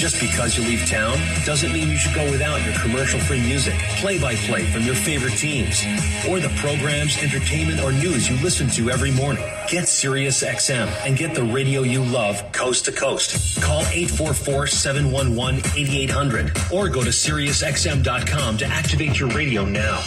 Just because you leave town doesn't mean you should go without your commercial-free music, play-by-play from your favorite teams, or the programs, entertainment, or news you listen to every morning. Get SiriusXM and get the radio you love coast to coast. Call 844-711-8800 or go to SiriusXM.com to activate your radio now.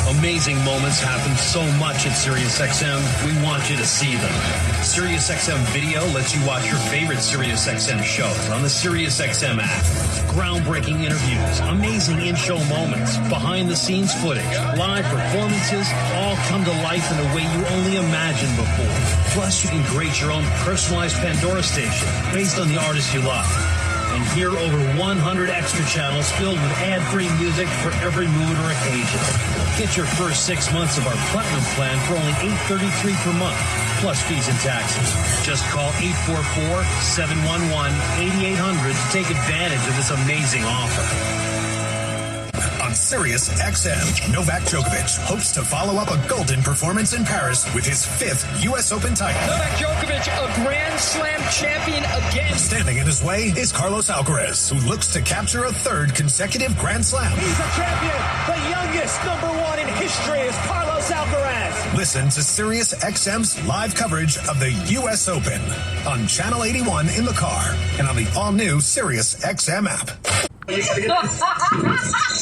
Amazing moments happen so much at SiriusXM, we want you to see them. SiriusXM Video lets you watch your favorite SiriusXM shows on the SiriusXM app. Groundbreaking interviews, amazing in-show moments, behind-the-scenes footage, live performances, all come to life in a way you only imagined before. Plus, you can create your own personalized Pandora station based on the artists you love. And hear over 100 extra channels filled with ad-free music for every mood or occasion. Get your first 6 months of our Platinum plan for only $8.33 per month, plus fees and taxes. Just call 844-711-8800 to take advantage of this amazing offer. On Sirius XM, Novak Djokovic hopes to follow up a golden performance in Paris with his 5th U.S. Open title. Novak Djokovic, a Grand Slam champion again. Standing in his way is Carlos Alcaraz, who looks to capture a 3rd consecutive Grand Slam. He's a champion. The youngest #1 in history is Carlos Alcaraz. Listen to Sirius XM's live coverage of the U.S. Open on Channel 81 in the car and on the all-new Sirius XM app. There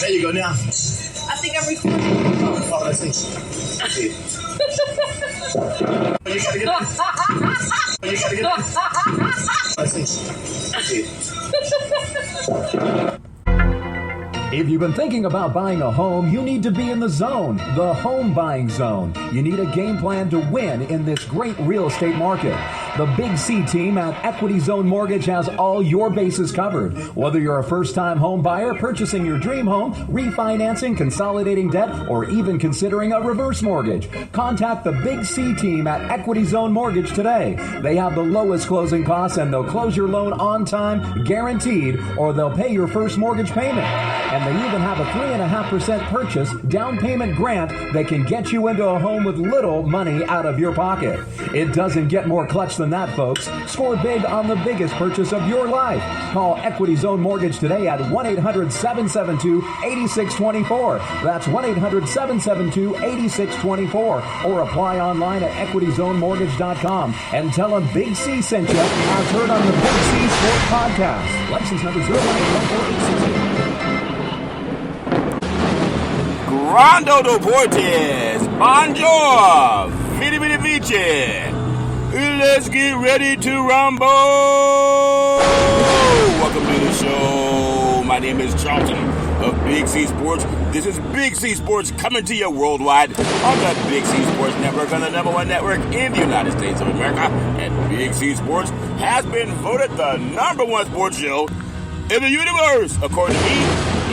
you go now. I think I'm recording. Oh, let's see. You gotta get this. You gotta get this. Let's see. If you've been thinking about buying a home, you need to be in the zone, the home buying zone. You need a game plan to win in this great real estate market. The Big C team at Equity Zone Mortgage has all your bases covered. Whether you're a first-time home buyer, purchasing your dream home, refinancing, consolidating debt, or even considering a reverse mortgage, contact the Big C team at Equity Zone Mortgage today. They have the lowest closing costs and they'll close your loan on time, guaranteed, or they'll pay your first mortgage payment. And they even have a 3.5% purchase down payment grant that can get you into a home with little money out of your pocket. It doesn't get more clutch than that, folks. Score big on the biggest purchase of your life. Call Equity Zone Mortgage today at 1-800-772-8624. That's 1-800-772-8624. Or apply online at equityzonemortgage.com and tell them Big C sent you as heard on the Big C Sports Podcast. License number 0181486. Rondo Deportes, Bonjour, Vidi Vidi Vici. Let's get ready to rumble. Welcome to the show. My name is Charlton of Big C Sports. This is Big C Sports coming to you worldwide on the Big C Sports Network, on the #1 network in the United States of America. And Big C Sports has been voted the #1 sports show in the universe, according to me,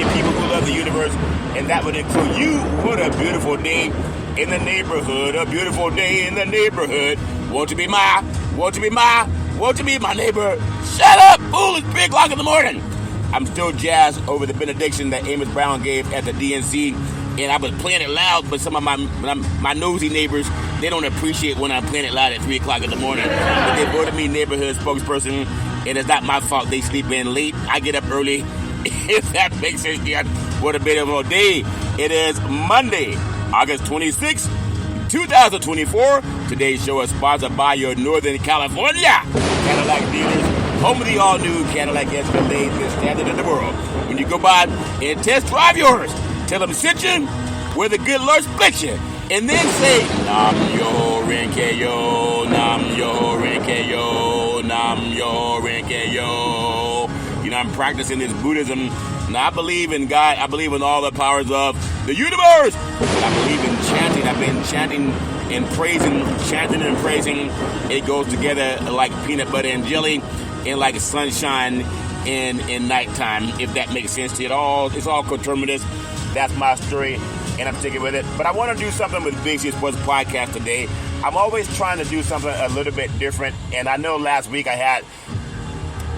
and people who love the universe. And that would include you. What a beautiful day in the neighborhood. A beautiful day in the neighborhood. Won't you be my neighbor? Shut up, fool. It's 3 o'clock in the morning. I'm still jazzed over the benediction that Amos Brown gave at the DNC. And I was playing it loud, but some of my nosy neighbors, they don't appreciate when I'm playing it loud at 3 o'clock in the morning. But they voted me neighborhood spokesperson, and it's not my fault they sleep in late. I get up early. If that makes sense, yeah. What a beautiful day. It is Monday, August 26, 2024. Today's show is sponsored by your Northern California Cadillac dealers, home of the all-new Cadillac Escalade, the standard in the world. When you go by and test drive yours, tell them sit you where the good Lord split you, and then say, Nam yo Ncaa, Nam yo Ncaa, Nam yo Ncaa. You know, I'm practicing this Buddhism. Now, I believe in God. I believe in all the powers of the universe. But I believe in chanting. I've been chanting and praising, chanting and praising. It goes together like peanut butter and jelly and like sunshine in nighttime, if that makes sense to you at all. It's all coterminous. That's my story, and I'm sticking with it. But I want to do something with Big C Sports Podcast today. I'm always trying to do something a little bit different, and I know last week I had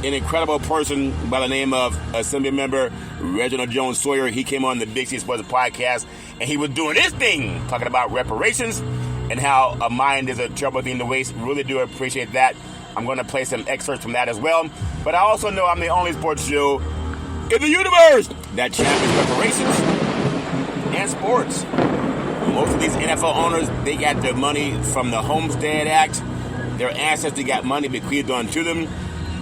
an incredible person by the name of Assembly Member Reginold Jones-Sawyer. He came on the Big C Sports Podcast, and he was doing his thing, talking about reparations and how a mind is a terrible thing to waste. Really do appreciate that. I'm going to play some excerpts from that as well. But I also know I'm the only sports show in the universe that champions reparations and sports. Most of these NFL owners, they got their money from the Homestead Act. Their ancestors got money bequeathed onto them,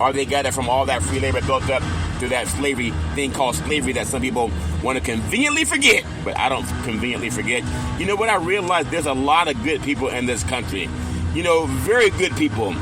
or they got it from all that free labor built up through that slavery thing called slavery that some people want to conveniently forget, but I don't conveniently forget. You know what? I realized there's a lot of good people in this country. You know, very good people,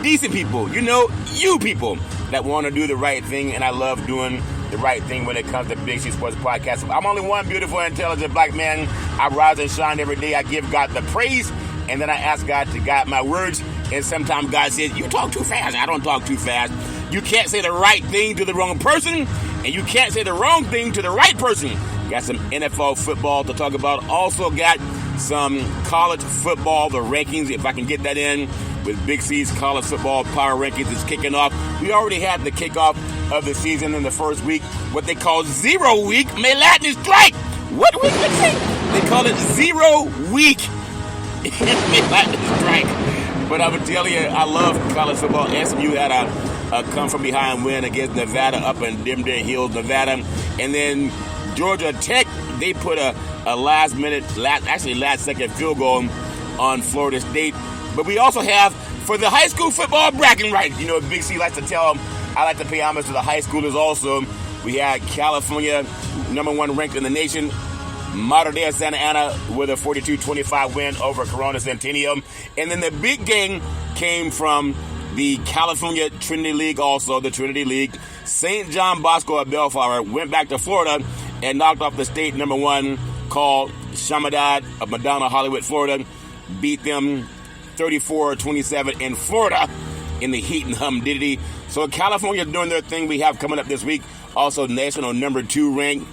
decent people, you people that want to do the right thing, and I love doing the right thing when it comes to Big C Sports Podcast. I'm only one beautiful, intelligent black man. I rise and shine every day. I give God the praise, and then I ask God to guide my words, and sometimes God says, you talk too fast. I don't talk too fast. You can't say the right thing to the wrong person, and you can't say the wrong thing to the right person. Got some NFL football to talk about. Also got some college football, the rankings, if I can get that in, with Big C's college football power rankings is kicking off. We already had the kickoff of the season in the first week, what they call 0 week. May Latin strike. What week did they say? They call it 0 week. May Latin strike. But I would tell you, I love college football. SMU had a come-from-behind win against Nevada up in Dimdale Hills, Nevada. And then Georgia Tech, they put a last-second field goal on Florida State. But we also have, for the high school football bragging rights, Big C likes to tell them, I like to pay homage to the high schoolers also. We had California, number 1 ranked in the nation, Modern Day of Santa Ana with a 42-25 win over Corona Centennial. And then the big game came from the California Trinity League also, the Trinity League. St. John Bosco of Bellflower went back to Florida and knocked off the state number 1 called Chaminade of Madonna, Hollywood, Florida. Beat them 34-27 in Florida in the heat and humidity. So California doing their thing. We have coming up this week also national number 2 ranked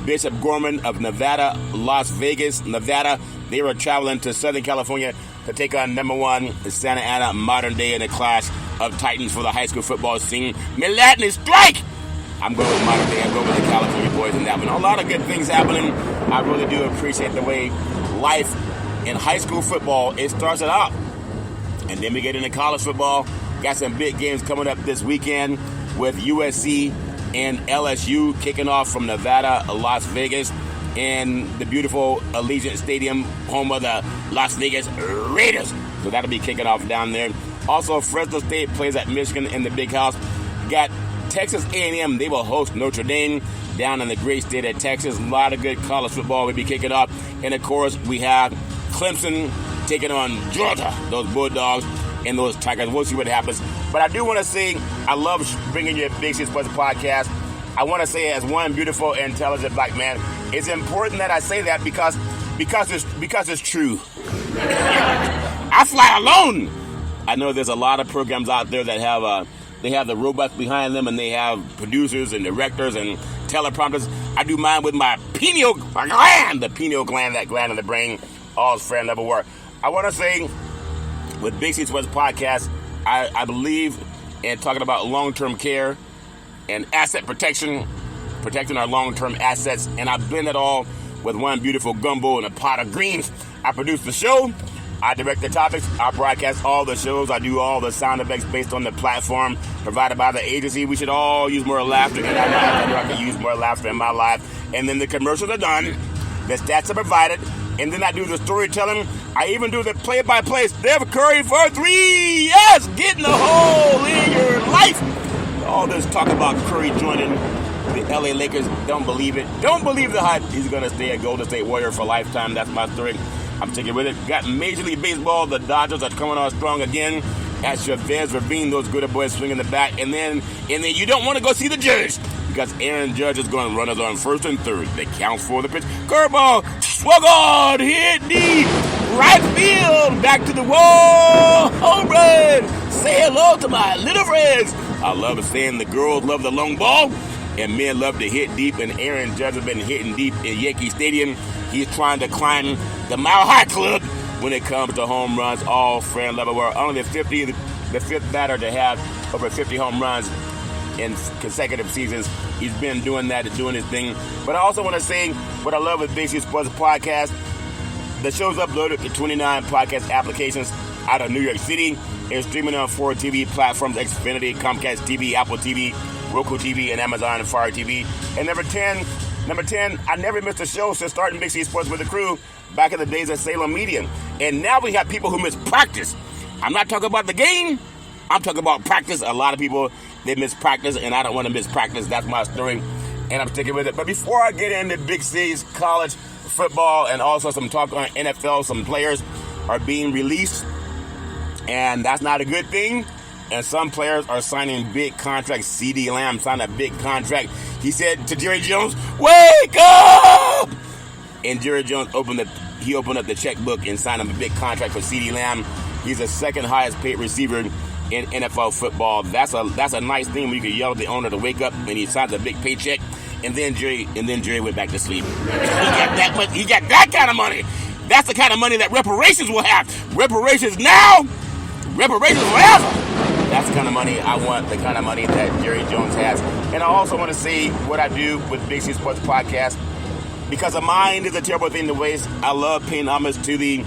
Bishop Gorman of Nevada, Las Vegas, Nevada. They were traveling to Southern California to take on number 1 Santa Ana Modern Day in a clash of titans for the high school football scene. Milatin strike! I'm going with Modern Day. I'm going with the California boys in that one. A lot of good things happening. I really do appreciate the way life in high school football, it starts it out. And then we get into college football. Got some big games coming up this weekend with USC and LSU kicking off from Nevada, Las Vegas, and the beautiful Allegiant Stadium, home of the Las Vegas Raiders. So that'll be kicking off down there. Also, Fresno State plays at Michigan in the Big House. Got Texas A&M. They will host Notre Dame down in the great state of Texas. A lot of good college football will be kicking off. And, of course, we have Clemson taking on Georgia, those Bulldogs and those Tigers. We'll see what happens. But I do want to say, I love bringing you a Big C Sports Podcast. I want to say, as one beautiful, intelligent black man, it's important that I say that because it's true. I fly alone. I know there's a lot of programs out there that have they have the robots behind them, and they have producers and directors and teleprompters. I do mine with my pineal gland, the pineal gland, that gland in the brain. All's fair and never war. I want to say, with Big C Sports Podcast, I believe in talking about long-term care and asset protection, protecting our long-term assets, and I blend it all with one beautiful gumbo and a pot of greens. I produce the show. I direct the topics. I broadcast all the shows. I do all the sound effects based on the platform provided by the agency. We should all use more laughter, and I know I can use more laughter in my life. And then the commercials are done. The stats are provided. And then I do the storytelling. I even do the play-by-play. Steph Curry for 3. Yes! Getting a hole in your life. All this talk about Curry joining the LA Lakers. Don't believe it. Don't believe the hype. He's going to stay a Golden State Warrior for a lifetime. That's my story. I'm sticking with it. Got Major League Baseball. The Dodgers are coming on strong again. At Chavez Ravine, those good boys swinging the bat. And then you don't want to go see the Judge, because Aaron Judge is going to run us on first and third. They count for the pitch. Curveball, swung on, hit deep, right field, back to the wall, home run. Say hello to my little friends. I love saying the girls love the long ball, and men love to hit deep, and Aaron Judge has been hitting deep in Yankee Stadium. He's trying to climb the Mile High Club when it comes to home runs. All friend level. We're only the fifth batter to have over 50 home runs in consecutive seasons. He's been doing that and doing his thing. But I also want to say what I love with Big C Sports Podcast. The show's uploaded to 29 podcast applications out of New York City. is streaming on 4 TV platforms: Xfinity, Comcast TV, Apple TV, Roku TV, and Amazon Fire TV. And number 10, I never missed a show since starting Big C Sports with the crew back in the days at Salem Media. And now we have people who miss practice. I'm not talking about the game. I'm talking about practice. A lot of people, they miss practice, and I don't want to miss practice. That's my story, and I'm sticking with it. But before I get into Big C's college football and also some talk on NFL, some players are being released, and that's not a good thing. And some players are signing big contracts. C.D. Lamb signed a big contract. He said to Jerry Jones, "Wake up!" And Jerry Jones opened up the checkbook and signed him a big contract for C.D. Lamb. He's the second highest paid receiver in NFL football. That's a nice thing when you can yell at the owner to wake up and he signs a big paycheck. And then Jerry went back to sleep. He got that kind of money. That's the kind of money that reparations will have. Reparations now, reparations forever. That's the kind of money I want, the kind of money that Jerry Jones has. And I also want to say what I do with Big C Sports Podcast. Because a mind is a terrible thing to waste. I love paying homage to the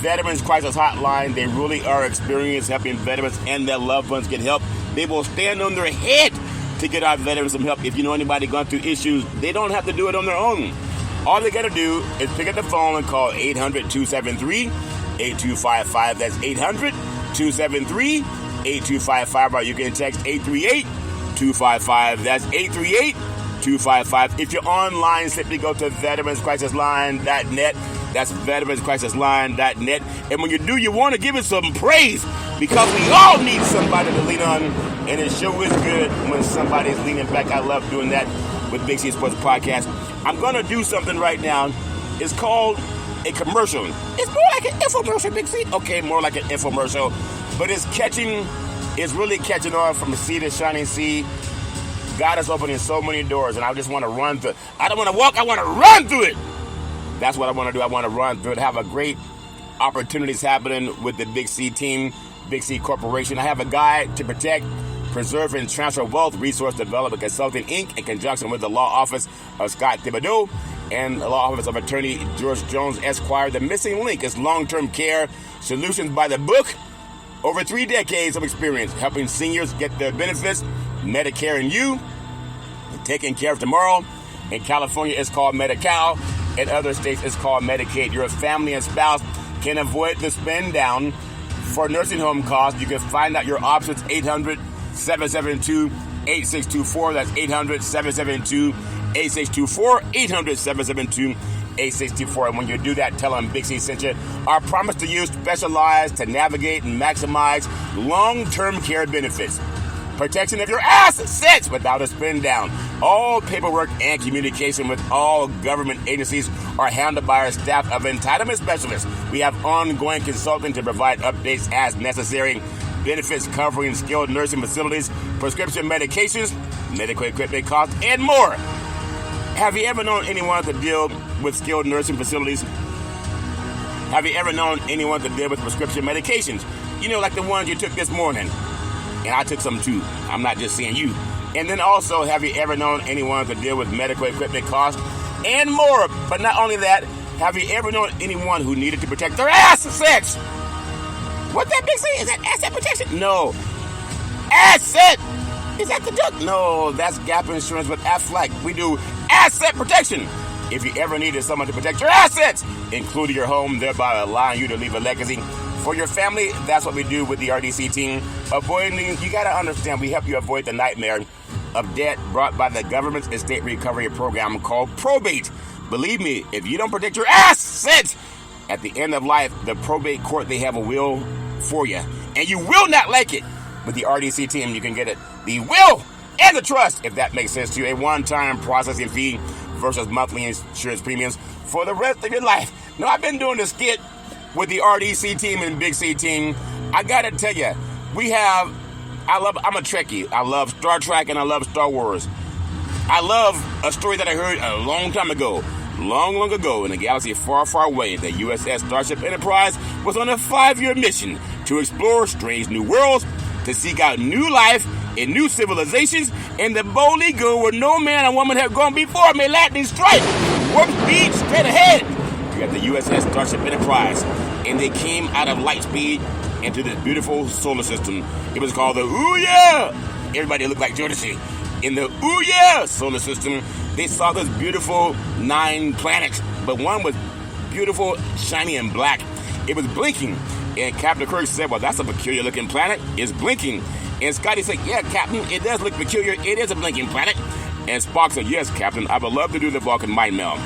Veterans Crisis Hotline. They really are experienced helping veterans and their loved ones get help. They will stand on their head to get our veterans some help. If you know anybody going through issues, they don't have to do it on their own. All they got to do is pick up the phone and call 800-273-8255. That's 800-273-8255. Or you can text 838-255. That's 838-255. If you're online, simply go to veteranscrisisline.net. That's veteranscrisisline.net. And when you do, you want to give it some praise because we all need somebody to lean on. And it sure is good when somebody's leaning back. I love doing that with Big C Sports Podcast. I'm going to do something right now. It's called a commercial. It's more like an infomercial, Big C. Okay, more like an infomercial. But it's really catching on from sea to shining sea. God is opening so many doors, and I just want to run through it. I don't want to walk, I want to run through it. That's what I want to do. I want to run through it, have a great opportunities happening with the Big C team, Big C Corporation. I have a guide to protect, preserve, and transfer wealth, Resource Development Consulting, Inc., in conjunction with the law office of Scott Thibodeau and the law office of attorney George Jones, Esquire. The missing link is long-term care solutions by the book. Over 3 decades of experience helping seniors get their benefits, Medicare and You, taking care of tomorrow. In California, it's called Medi-Cal. In other states, it's called Medicaid. Your family and spouse can avoid the spend down for nursing home costs. You can find out your options, 800-772-8624. That's 800-772-8624, 800-772-8624. And when you do that, tell them Big C sent you. Our promise to you, specialized to navigate and maximize long-term care benefits. Protection of your assets without a spend down. All paperwork and communication with all government agencies are handled by our staff of entitlement specialists. We have ongoing consulting to provide updates as necessary. Benefits covering skilled nursing facilities, prescription medications, medical equipment costs, and more. Have you ever known anyone to deal with skilled nursing facilities? Have you ever known anyone to deal with prescription medications? You know, like the ones you took this morning. And I took some too. I'm not just saying you. And then also, have you ever known anyone to deal with medical equipment costs and more? But not only that, have you ever known anyone who needed to protect their assets? What that Big C? Is that asset protection? No. Asset! Is that the duck? No, that's gap insurance with Aflac. We do asset protection. If you ever needed someone to protect your assets, including your home, thereby allowing you to leave a legacy for your family, that's what we do with the RDC team. You got to understand, we help you avoid the nightmare of debt brought by the government's estate recovery program called probate. Believe me, if you don't protect your assets, at the end of life, the probate court, they have a will for you. And you will not like it. With the RDC team, you can get it. The will and the trust, if that makes sense to you. A one-time processing fee versus monthly insurance premiums for the rest of your life. Now, I've been doing this skit with the RDC team and Big C team. I gotta tell you, I'm a Trekkie. I love Star Trek and I love Star Wars. I love a story that I heard a long time ago. Long ago, in a galaxy far, far away, the USS Starship Enterprise was on a 5-year mission to explore strange new worlds, to seek out new life in new civilizations, and to boldly go where no man or woman have gone before. May lightning strike, warp speed straight ahead. You got the USS Starship Enterprise, and they came out of light speed into this beautiful solar system. It was called the Ooh Yeah! Everybody looked like Jodeci. In the Ooh Yeah solar system, they saw this beautiful 9 planets, but one was beautiful, shiny, and black. It was blinking. And Captain Kirk said, well, that's a peculiar looking planet. It's blinking. And Scotty said, yeah, Captain, it does look peculiar. It is a blinking planet. And Spock said, yes, Captain, I would love to do the Vulcan mind meld.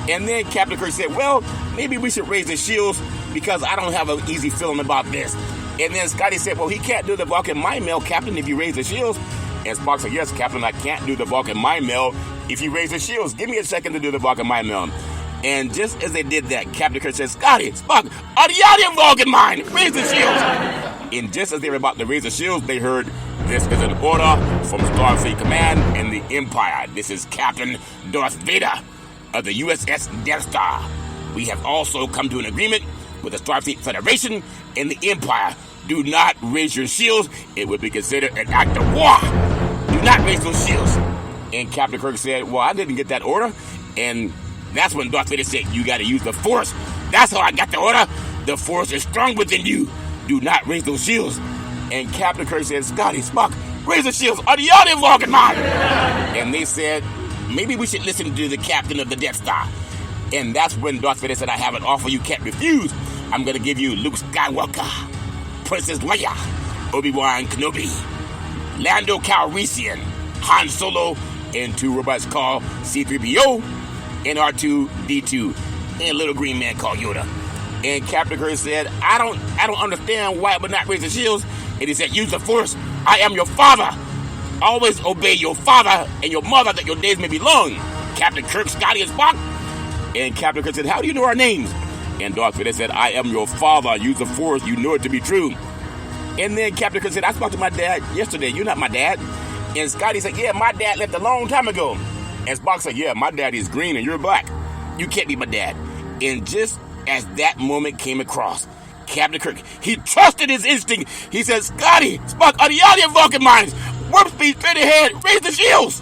And then Captain Kirk said, well, maybe we should raise the shields because I don't have an easy feeling about this. And then Scotty said, well, he can't do the Vulcan mind meld, Captain, if you raise the shields. And Spock said, yes, Captain, I can't do the Vulcan mind meld if you raise the shields. Give me a second to do the Vulcan mind meld. And just as they did that, Captain Kirk said, Scotty, Spock, adiadium Vulcan mind, raise the shields. And just as they were about to raise the shields, they heard, this is an order from Starfleet Command and the Empire. This is Captain Darth Vader of the USS Death Star. We have also come to an agreement with the Starfleet Federation and the Empire. Do not raise your shields. It would be considered an act of war. Do not raise those shields. And Captain Kirk said, well, I didn't get that order. And that's when Darth Vader said, you got to use the Force. That's how I got the order. The Force is strong within you. Do not raise those shields. And Captain Kirk said, Scotty, Spock, raise the shields. Adiadium Vulcan mind. And they said, maybe we should listen to the captain of the Death Star. And that's when Darth Vader said, I have an offer you can't refuse. I'm going to give you Luke Skywalker, Princess Leia, Obi-Wan Kenobi, Lando Calrissian, Han Solo, and 2 robots called C-3PO and R2-D2, and a little green man called Yoda. And Captain Kirk said, I don't understand why I would not raise the shields. And he said, use the Force. I am your father. Always obey your father and your mother that your days may be long. Captain Kirk, Scotty, and Spock. And Captain Kirk said, how do you know our names? And Darth Vader said, I am your father. Use the Force. You know it to be true. And then Captain Kirk said, I spoke to my dad yesterday. You're not my dad. And Scotty said, yeah, my dad left a long time ago. And Spock said, yeah, my dad is green and you're black. You can't be my dad. And just as that moment came across, Captain Kirk, he trusted his instinct. He said, Scotty, Spock, adiadium Vulcan minds. Warp speed straight ahead. Raise the shields.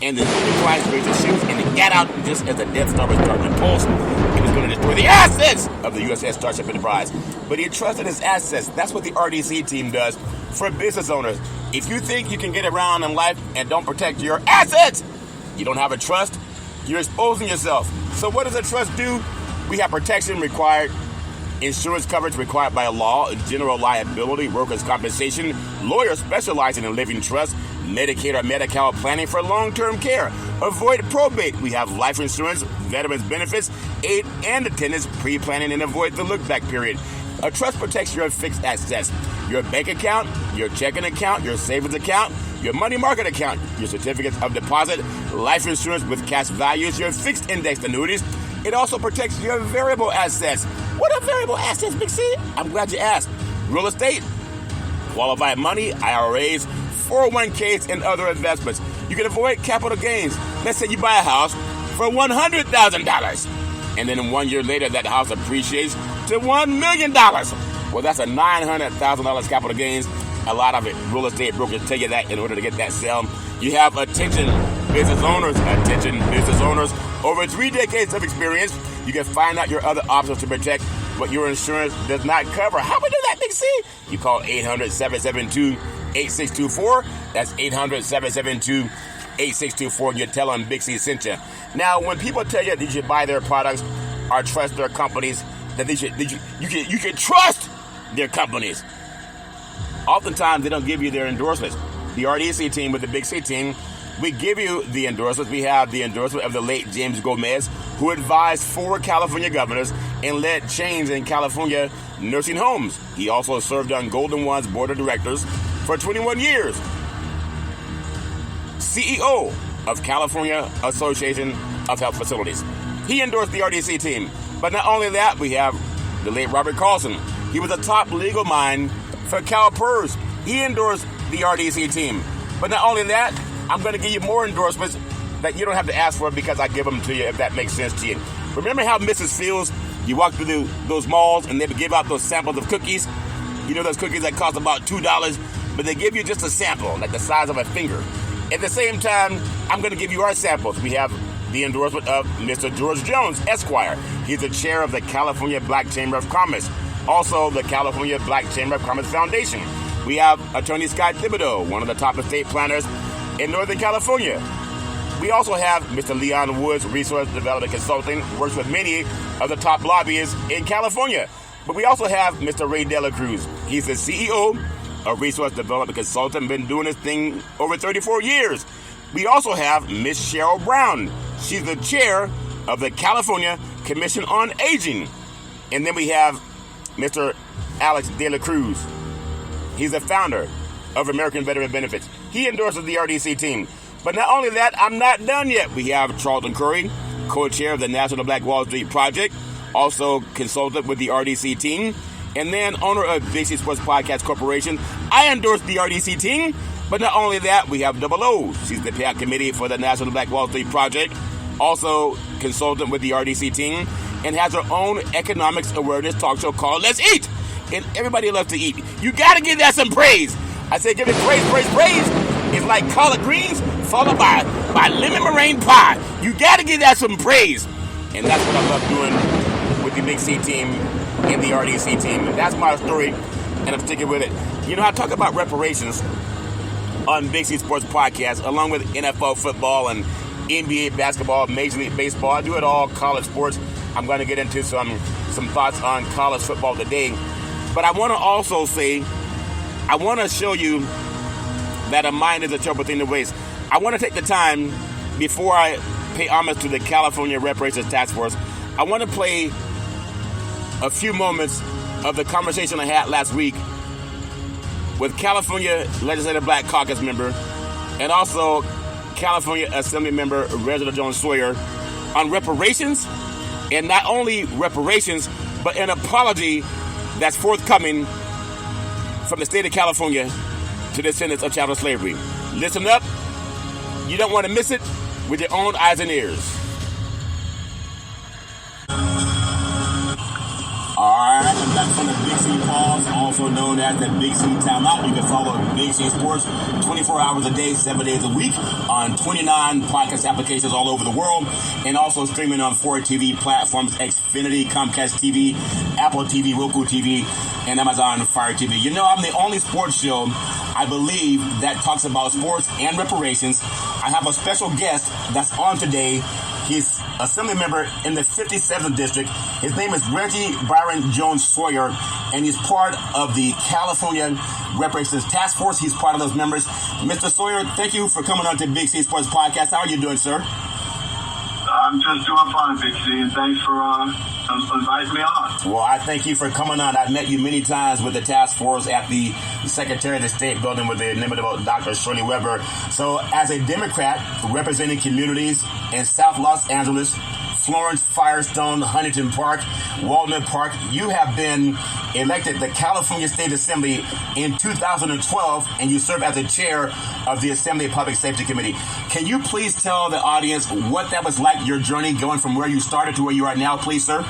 And the Enterprise raised the shields and it got out just as the Death Star was starting to pulse. It was going to destroy the assets of the USS Starship Enterprise. But he trusted his assets. That's what the RDC team does for business owners. If you think you can get around in life and don't protect your assets, you don't have a trust, you're exposing yourself. So what does a trust do? We have protection required, insurance coverage required by law, general liability, workers' compensation, lawyers specializing in living trust, Medicaid or Medi-Cal planning for long-term care. Avoid probate. We have life insurance, veterans benefits, aid and attendance, pre-planning, and avoid the look-back period. A trust protects your fixed assets, your bank account, your checking account, your savings account, your money market account, your certificates of deposit, life insurance with cash values, your fixed indexed annuities. It also protects your variable assets. What are variable assets, Big C? I'm glad you asked. Real estate, qualified money, IRAs, 401ks, and other investments. You can avoid capital gains. Let's say you buy a house for $100,000. And then 1 year later, that house appreciates to $1 million. Well, that's a $900,000 capital gains. A lot of it, real estate brokers tell you that in order to get that sale. You have attention business owners. Over 3 decades of experience, you can find out your other options to protect what your insurance does not cover. How would you do that, Big C? You call 800-772-8624. That's 800-772-8624. And you tell them Big C sent you. Now, when people tell you that you should buy their products or trust their companies, that you can trust their companies. Oftentimes, they don't give you their endorsements. The RDC team with the Big C team, we give you the endorsements. We have the endorsement of the late James Gomez, who advised 4 California governors and led chains in California nursing homes. He also served on Golden One's board of directors for 21 years. CEO of California Association of Health Facilities. He endorsed the RDC team. But not only that, we have the late Robert Carlson. He was a top legal mind for CalPERS. He endorsed the RDC team. But not only that, I'm going to give you more endorsements that you don't have to ask for because I give them to you if that makes sense to you. Remember how Mrs. Fields, you walk through those malls and they would give out those samples of cookies? You know those cookies that cost about $2, but they give you just a sample, like the size of a finger. At the same time, I'm going to give you our samples. We have the endorsement of Mr. George Jones, Esquire. He's the chair of the California Black Chamber of Commerce. Also, the California Black Chamber of Commerce Foundation. We have Attorney Scott Thibodeau, one of the top estate planners in Northern California. We also have Mr. Leon Woods, Resource Development Consulting, works with many of the top lobbyists in California. But we also have Mr. Ray De La Cruz. He's the CEO of Resource Development Consulting, been doing this thing over 34 years. We also have Miss Cheryl Brown. She's the chair of the California Commission on Aging. And then we have Mr. Alex De La Cruz. He's the founder of American Veteran Benefits. He endorses the RDC team. But not only that, I'm not done yet. We have Charlton Curry, co-chair of the National Black Wall Street Project, also consultant with the RDC team, and then owner of Big C Sports Podcast Corporation. I endorse the RDC team. But not only that, we have Double O. She's the payout committee for the National Black Wall Street Project, also consultant with the RDC team, and has her own economics awareness talk show called Let's Eat. And everybody loves to eat. You got to give that some praise. I say give it praise, praise, praise. It's like collard greens followed by lemon meringue pie. You got to give that some praise. And that's what I love doing with the Big C team and the RDC team. And that's my story, and I'm sticking with it. You know, I talk about reparations on Big C Sports Podcast, along with NFL football and NBA basketball, Major League Baseball. I do it all, college sports. I'm going to get into some thoughts on college football today. But I want to also say, I want to show you that a mind is a terrible thing to waste. I want to take the time, before I pay homage to the California Reparations Task Force, I want to play a few moments of the conversation I had last week with California Legislative Black Caucus member and also California Assembly member Reginold Jones-Sawyer on reparations, and not only reparations, but an apology that's forthcoming from the state of California to the descendants of chattel slavery. Listen up. You don't want to miss it with your own eyes and ears. Alright, I'm back from the Big C Pause, also known as the Big C Timeout. You can follow Big C Sports 24 hours a day, 7 days a week on 29 podcast applications all over the world, and also streaming on 4 TV platforms: Xfinity, Comcast TV, Apple TV, Roku TV, and Amazon Fire TV. You know, I'm the only sports show, I believe, that talks about sports and reparations. I have a special guest that's on today. He's Assembly member in the 57th District. His name is Reggie Byron Jones-Sawyer, and he's part of the California Reparations Task Force. He's part of those members. Mr. Sawyer, thank you for coming on to Big C Sports Podcast. How are you doing, sir? I'm just doing fine, Big C, and thanks for inviting me on. Well, I thank you for coming on. I've met you many times with the task force at the Secretary of the State building with the inimitable Dr. Shirley Weber. So as a Democrat representing communities in South Los Angeles, Florence, Firestone, Huntington Park, Walnut Park, you have been elected the California State Assembly in 2012, and you serve as the chair of the Assembly Public Safety Committee. Can you please tell the audience what that was like, your journey going from where you started to where you are now, please, sir?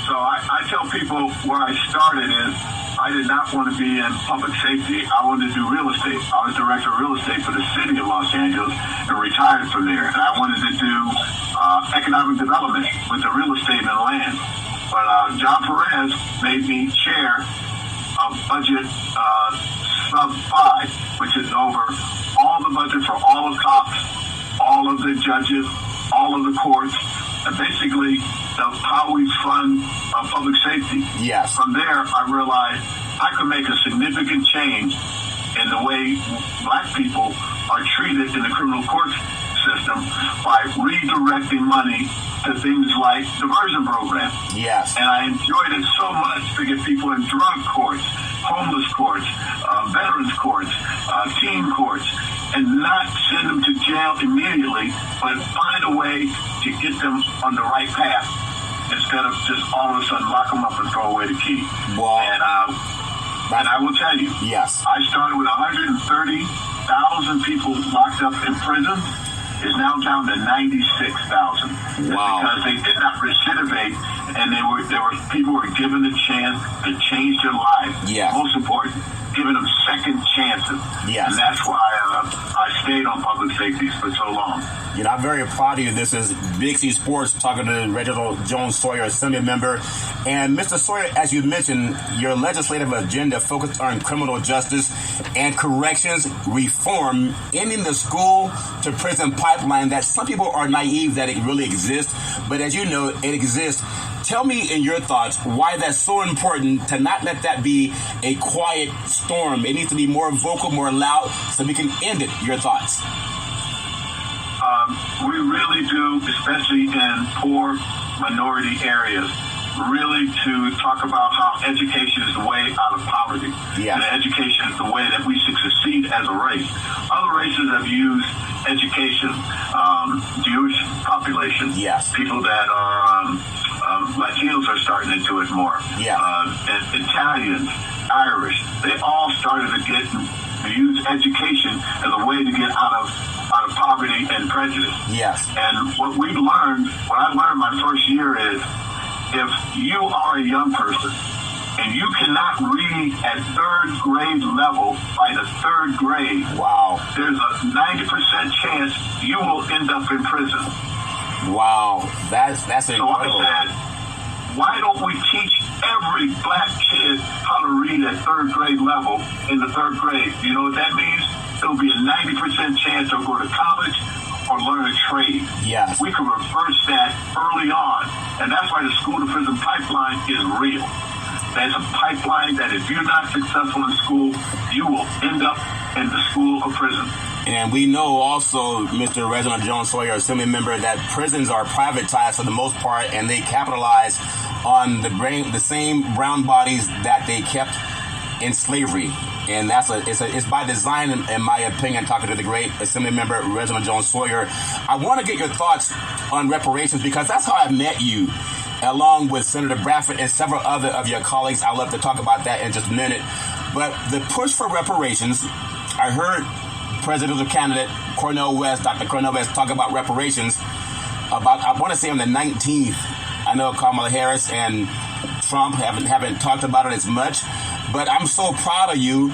So I tell people where I started is I did not want to be in public safety. I wanted to do real estate. I was director of real estate for the city of Los Angeles and retired from there. And I wanted to do economic development with the real estate and the land. But John Perez made me chair of budget sub 5, which is over all the budget for all the cops, all of the judges, all of the courts, and basically how we fund public safety. Yes. From there, I realized I could make a significant change in the way black people are treated in the criminal court system by redirecting money to things like diversion programs. Yes. And I enjoyed it so much to get people in drug courts, homeless courts, veterans courts, teen courts, and not send them to jail immediately, but find a way to get them on the right path instead of just all of a sudden lock them up and throw away the key. Wow. And I will tell you, yes, I started with 130,000 people locked up in prison. Is now down to 96,000. Wow. Because they did not recidivate, and people were given a chance to change their lives. Yeah. Most important, giving them second chances. Yes. And that's why I stayed on public safety for so long. You know, I'm very proud of you. This is Big C Sports talking to Reginold Jones-Sawyer, Assembly member. And Mr. Sawyer, as you mentioned, your legislative agenda focused on criminal justice and corrections reform, ending the school to prison pipeline that some people are naive that it really exists. But as you know, it exists. Tell me in your thoughts why that's so important to not let that be a quiet storm. It needs to be more vocal, more loud, so we can end it. Your thoughts? We really do, especially in poor minority areas, really to talk about how education is the way out of poverty. Yeah. And education is the way that we should succeed as a race. Other races have used education, Jewish population, yes. people that are Latinos are starting to do it more. Yeah. And Italians, Irish, they all started to use education as a way to get out of poverty and prejudice. Yes. And what I learned my first year is, if you are a young person and you cannot read at third grade level by the third grade, wow, there's a 90% chance you will end up in prison. Wow, that's incredible. So I said, why don't we teach every black kid how to read at third grade level in the third grade? You know what that means? It'll be a 90% chance they'll go to college or learn a trade. Yes. We can reverse that early on. And that's why the school-to-prison pipeline is real. That's a pipeline that if you're not successful in school, you will end up in the school or prison. And we know also, Mr. Reginold Jones-Sawyer, Assembly member, that prisons are privatized for the most part, and they capitalize on the same brown bodies that they kept in slavery. And it's by design, in my opinion, talking to the great Assembly member, Reginold Jones-Sawyer. I want to get your thoughts on reparations, because that's how I met you, along with Senator Bradford and several other of your colleagues. I'd love to talk about that in just a minute. But the push for reparations, I heard presidential candidate Dr. Cornel West, talk about reparations I want to say on the 19th. I know Kamala Harris and Trump haven't talked about it as much, but I'm so proud of you,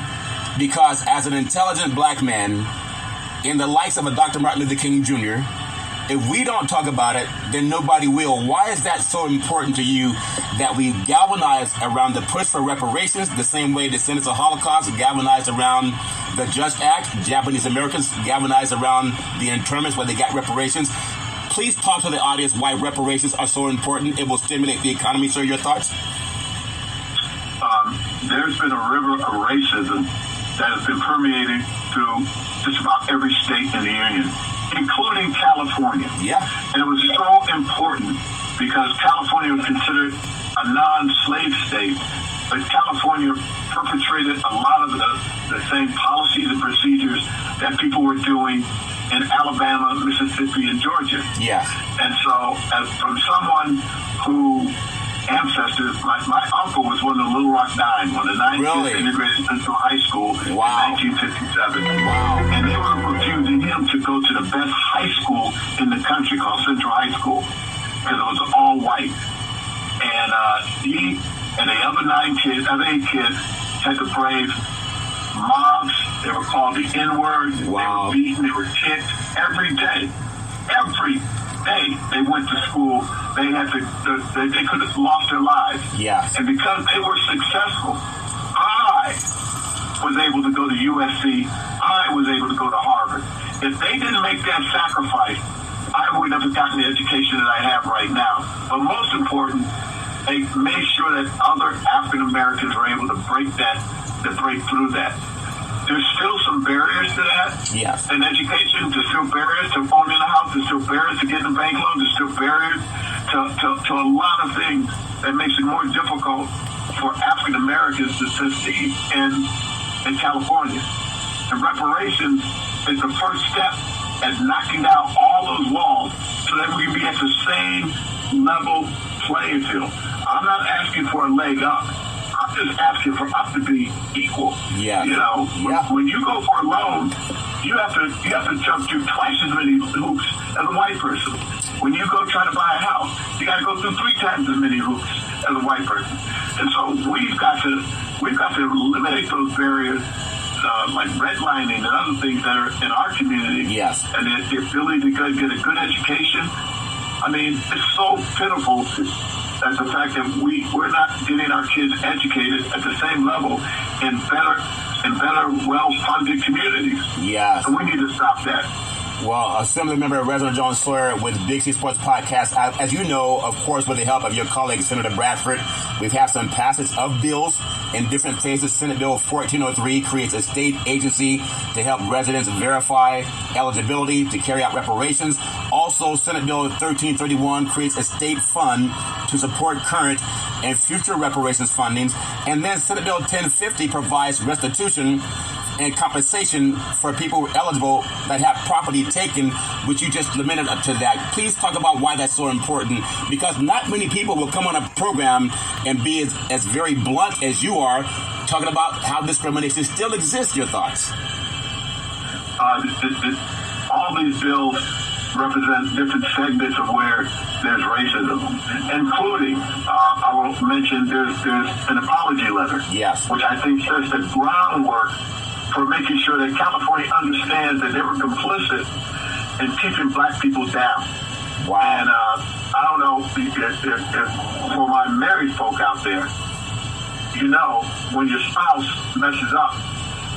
because as an intelligent black man in the likes of a Dr. Martin Luther King Jr., if we don't talk about it, then nobody will. Why is that so important to you, that we galvanize around the push for reparations the same way the Descendants of Holocaust galvanized around the Just Act, Japanese Americans galvanized around the internments where they got reparations? Please talk to the audience why reparations are so important. It will stimulate the economy. Sir, your thoughts? There's been a river of racism that has been permeating through just about every state in the Union, including California. Yeah. And it was so important because California was considered a non-slave state, but California perpetrated a lot of the same policies and procedures that people were doing in Alabama, Mississippi, and Georgia. Yeah. And so, from someone who ancestors, my uncle was one of the Little Rock Nine, when the 9 kids integrated into high school in 1957. Wow. And they were refusing him to go to the best high school in the country called Central High School, because it was all white. And he and the other 8 kids had to brave mobs. They were called the N-word. Wow. They were beaten. They were kicked every day. Every day they went to school. They could have lost their lives. Yes. And because they were successful, I was able to go to USC. I was able to go to Harvard. If they didn't make that sacrifice, I would never gotten the education that I have right now. But most important, they made sure that other African Americans were able to break through that. There's still some barriers to that. Yes. In education, there's still barriers to owning a house. There's still barriers to getting a bank loan. There's still barriers to a lot of things that makes it more difficult for African Americans to succeed in California. And reparations is the first step at knocking down all those walls so that we can be at the same level playing field. I'm not asking for a leg up. I'm just asking for us to be equal. Yeah. You know, when you go for a loan, you have to jump through twice as many hoops as a white person. When you go try to buy a house, you got to go through 3 times as many hoops as a white person. And so we've got to eliminate those barriers like redlining and other things that are in our community. Yes. And the ability to get a good education. I mean, it's so pitiful that the fact that we're not getting our kids educated at the same level in better, well-funded communities. Yes. So we need to stop that. Well, Assemblymember Reginold Jones-Sawyer with Big C Sports Podcast. As you know, of course, with the help of your colleague, Senator Bradford, we've had some passage of bills in different phases. Senate Bill 1403 creates a state agency to help residents verify eligibility to carry out reparations. Also, Senate Bill 1331 creates a state fund to support current and future reparations fundings. And then Senate Bill 1050 provides restitution and compensation for people who are eligible that have property taken, which you just limited to that. Please talk about why that's so important, because not many people will come on a program and be as very blunt as you are, talking about how discrimination still exists. Your thoughts? All these bills represent different segments of where there's racism, including, I will mention, there's an apology letter, yes, which I think sets the groundwork for making sure that California understands that they were complicit in keeping black people down. Wow. And I don't know if for my married folk out there, you know, when your spouse messes up,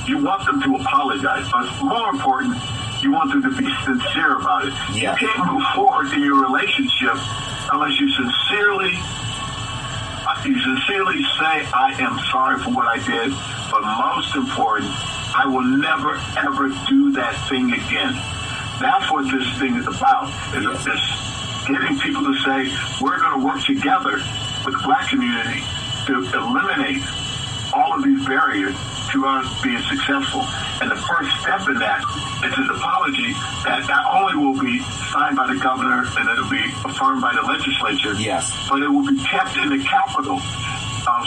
you want them to apologize. But more important, you want them to be sincere about it. Yeah. You can't move forward in your relationship unless you sincerely say, I am sorry for what I did, but most important, I will never, ever do that thing again. That's what this thing is about, is getting people to say, we're going to work together with the black community to eliminate all of these barriers to us being successful. And the first step in that is an apology that not only will be signed by the governor and it'll be affirmed by the legislature, yes, but it will be kept in the Capitol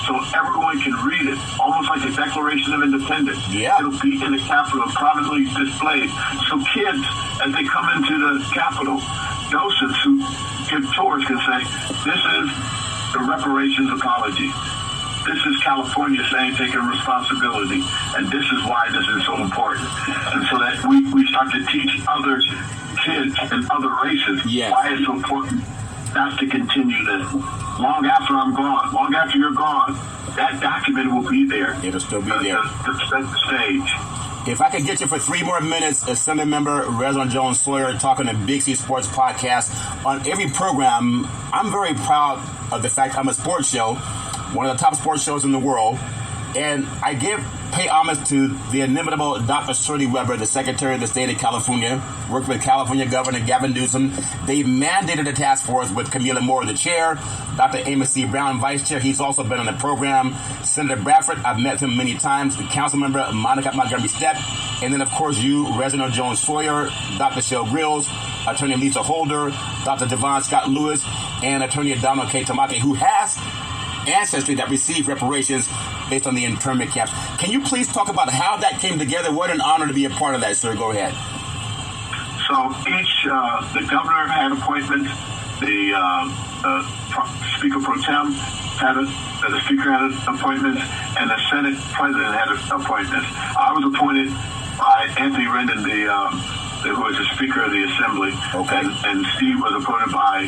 so everyone can read it, almost like a Declaration of Independence. Yeah. It'll be in the Capitol, prominently displayed. So kids, as they come into the Capitol, docents who give tours can say, this is the reparations apology. This is California saying taking responsibility, and this is why this is so important. And so that we start to teach other kids and other races why it's so important not to continue this. Long after I'm gone, long after you're gone, that document will be there. It'll still be there. To set the stage. If I could get you for 3 more minutes, Assemblymember Reginold Jones-Sawyer talking to Big C Sports Podcast. On every program, I'm very proud of the fact I'm a sports show, one of the top sports shows in the world, and I pay homage to the inimitable Dr. Shirley Weber, the Secretary of the State of California, worked with California Governor Gavin Newsom. They mandated a task force with Camila Moore, the chair, Dr. Amos C. Brown, vice chair. He's also been on the program. Senator Bradford, I've met him many times. The council member, Monica Montgomery Stepp. And then, of course, you, Reginold Jones-Sawyer, Dr. Shell Grills, Attorney Lisa Holder, Dr. Devon Scott Lewis, and Attorney Donald K. Tamaki, who has ancestry that received reparations based on the internment camps. Can you please talk about how that came together? What an honor to be a part of that, sir. Go ahead. So the governor had appointments, the Speaker Pro Tem the Speaker had appointments, and the Senate President had appointments. I was appointed by Anthony Rendon, who was the Speaker of the Assembly, and Steve was appointed by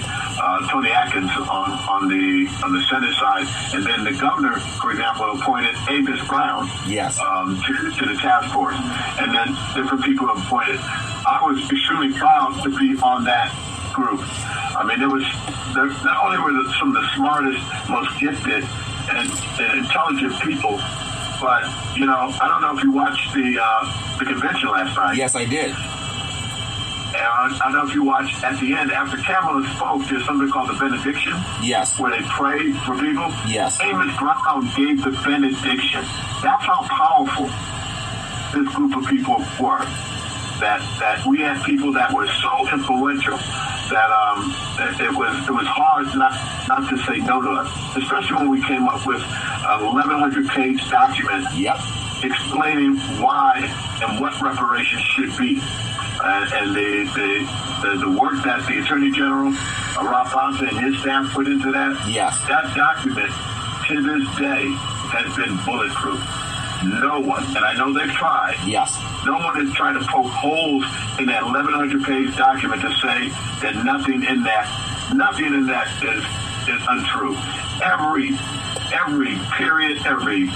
Tony Atkins on the Senate side, and then the governor, for example, appointed Amos Brown to the task force, and then different people appointed. I was extremely proud to be on that group. I mean, not only were some of the smartest, most gifted, and intelligent people, but I don't know if you watched the convention last night. Yes, I did. And I don't know if you watched at the end, after Kamala spoke, there's something called the benediction. Yes. Where they pray for people. Yes. Amos Brown gave the benediction. That's how powerful this group of people were. That we had people that were so influential that it was hard not to say no to us, especially when we came up with an 1,100-page document explaining why and what reparations should be. And the work that the Attorney General, Rob Fonta, and his staff put into that, that document to this day has been bulletproof. no one, and I know they've tried, yes, no one has tried to poke holes in that 1,100-page document to say that nothing in that is untrue. Every period, every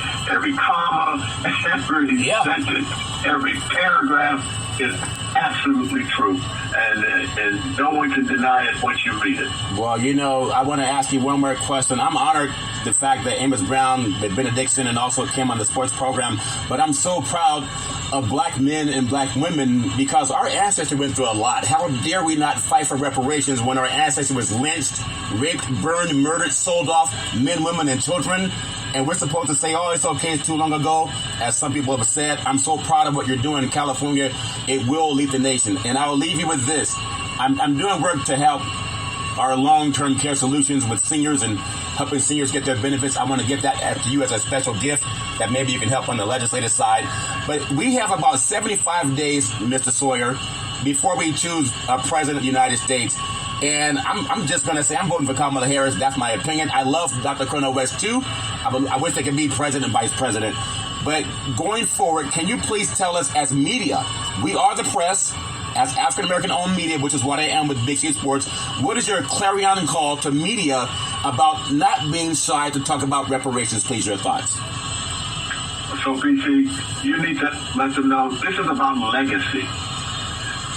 comma, every sentence, every paragraph is absolutely true, and no one can deny it once you read it. Well, I want to ask you one more question. I'm honored the fact that Amos Brown, the benediction, and also came on the sports program, but I'm so proud of black men and black women because our ancestors went through a lot. How dare we not fight for reparations when our ancestors was lynched, raped, burned, murdered, sold off, men, women, and children? And we're supposed to say, oh, it's okay, it's too long ago, as some people have said. I'm so proud of what you're doing in California. It will lead the nation. And I will leave you with this. I'm doing work to help our long-term care solutions with seniors and helping seniors get their benefits. I want to get that to you as a special gift that maybe you can help on the legislative side. But we have about 75 days, Mr. Sawyer, before we choose a president of the United States. And I'm just going to say I'm voting for Kamala Harris. That's my opinion. I love Dr. Cornel West, too. I wish they could be president and vice president. But going forward, can you please tell us as media, we are the press, as African-American owned media, which is what I am with Big C Sports, what is your clarion call to media about not being shy to talk about reparations? Please, your thoughts. So, BC, you need to let them know this is about legacy.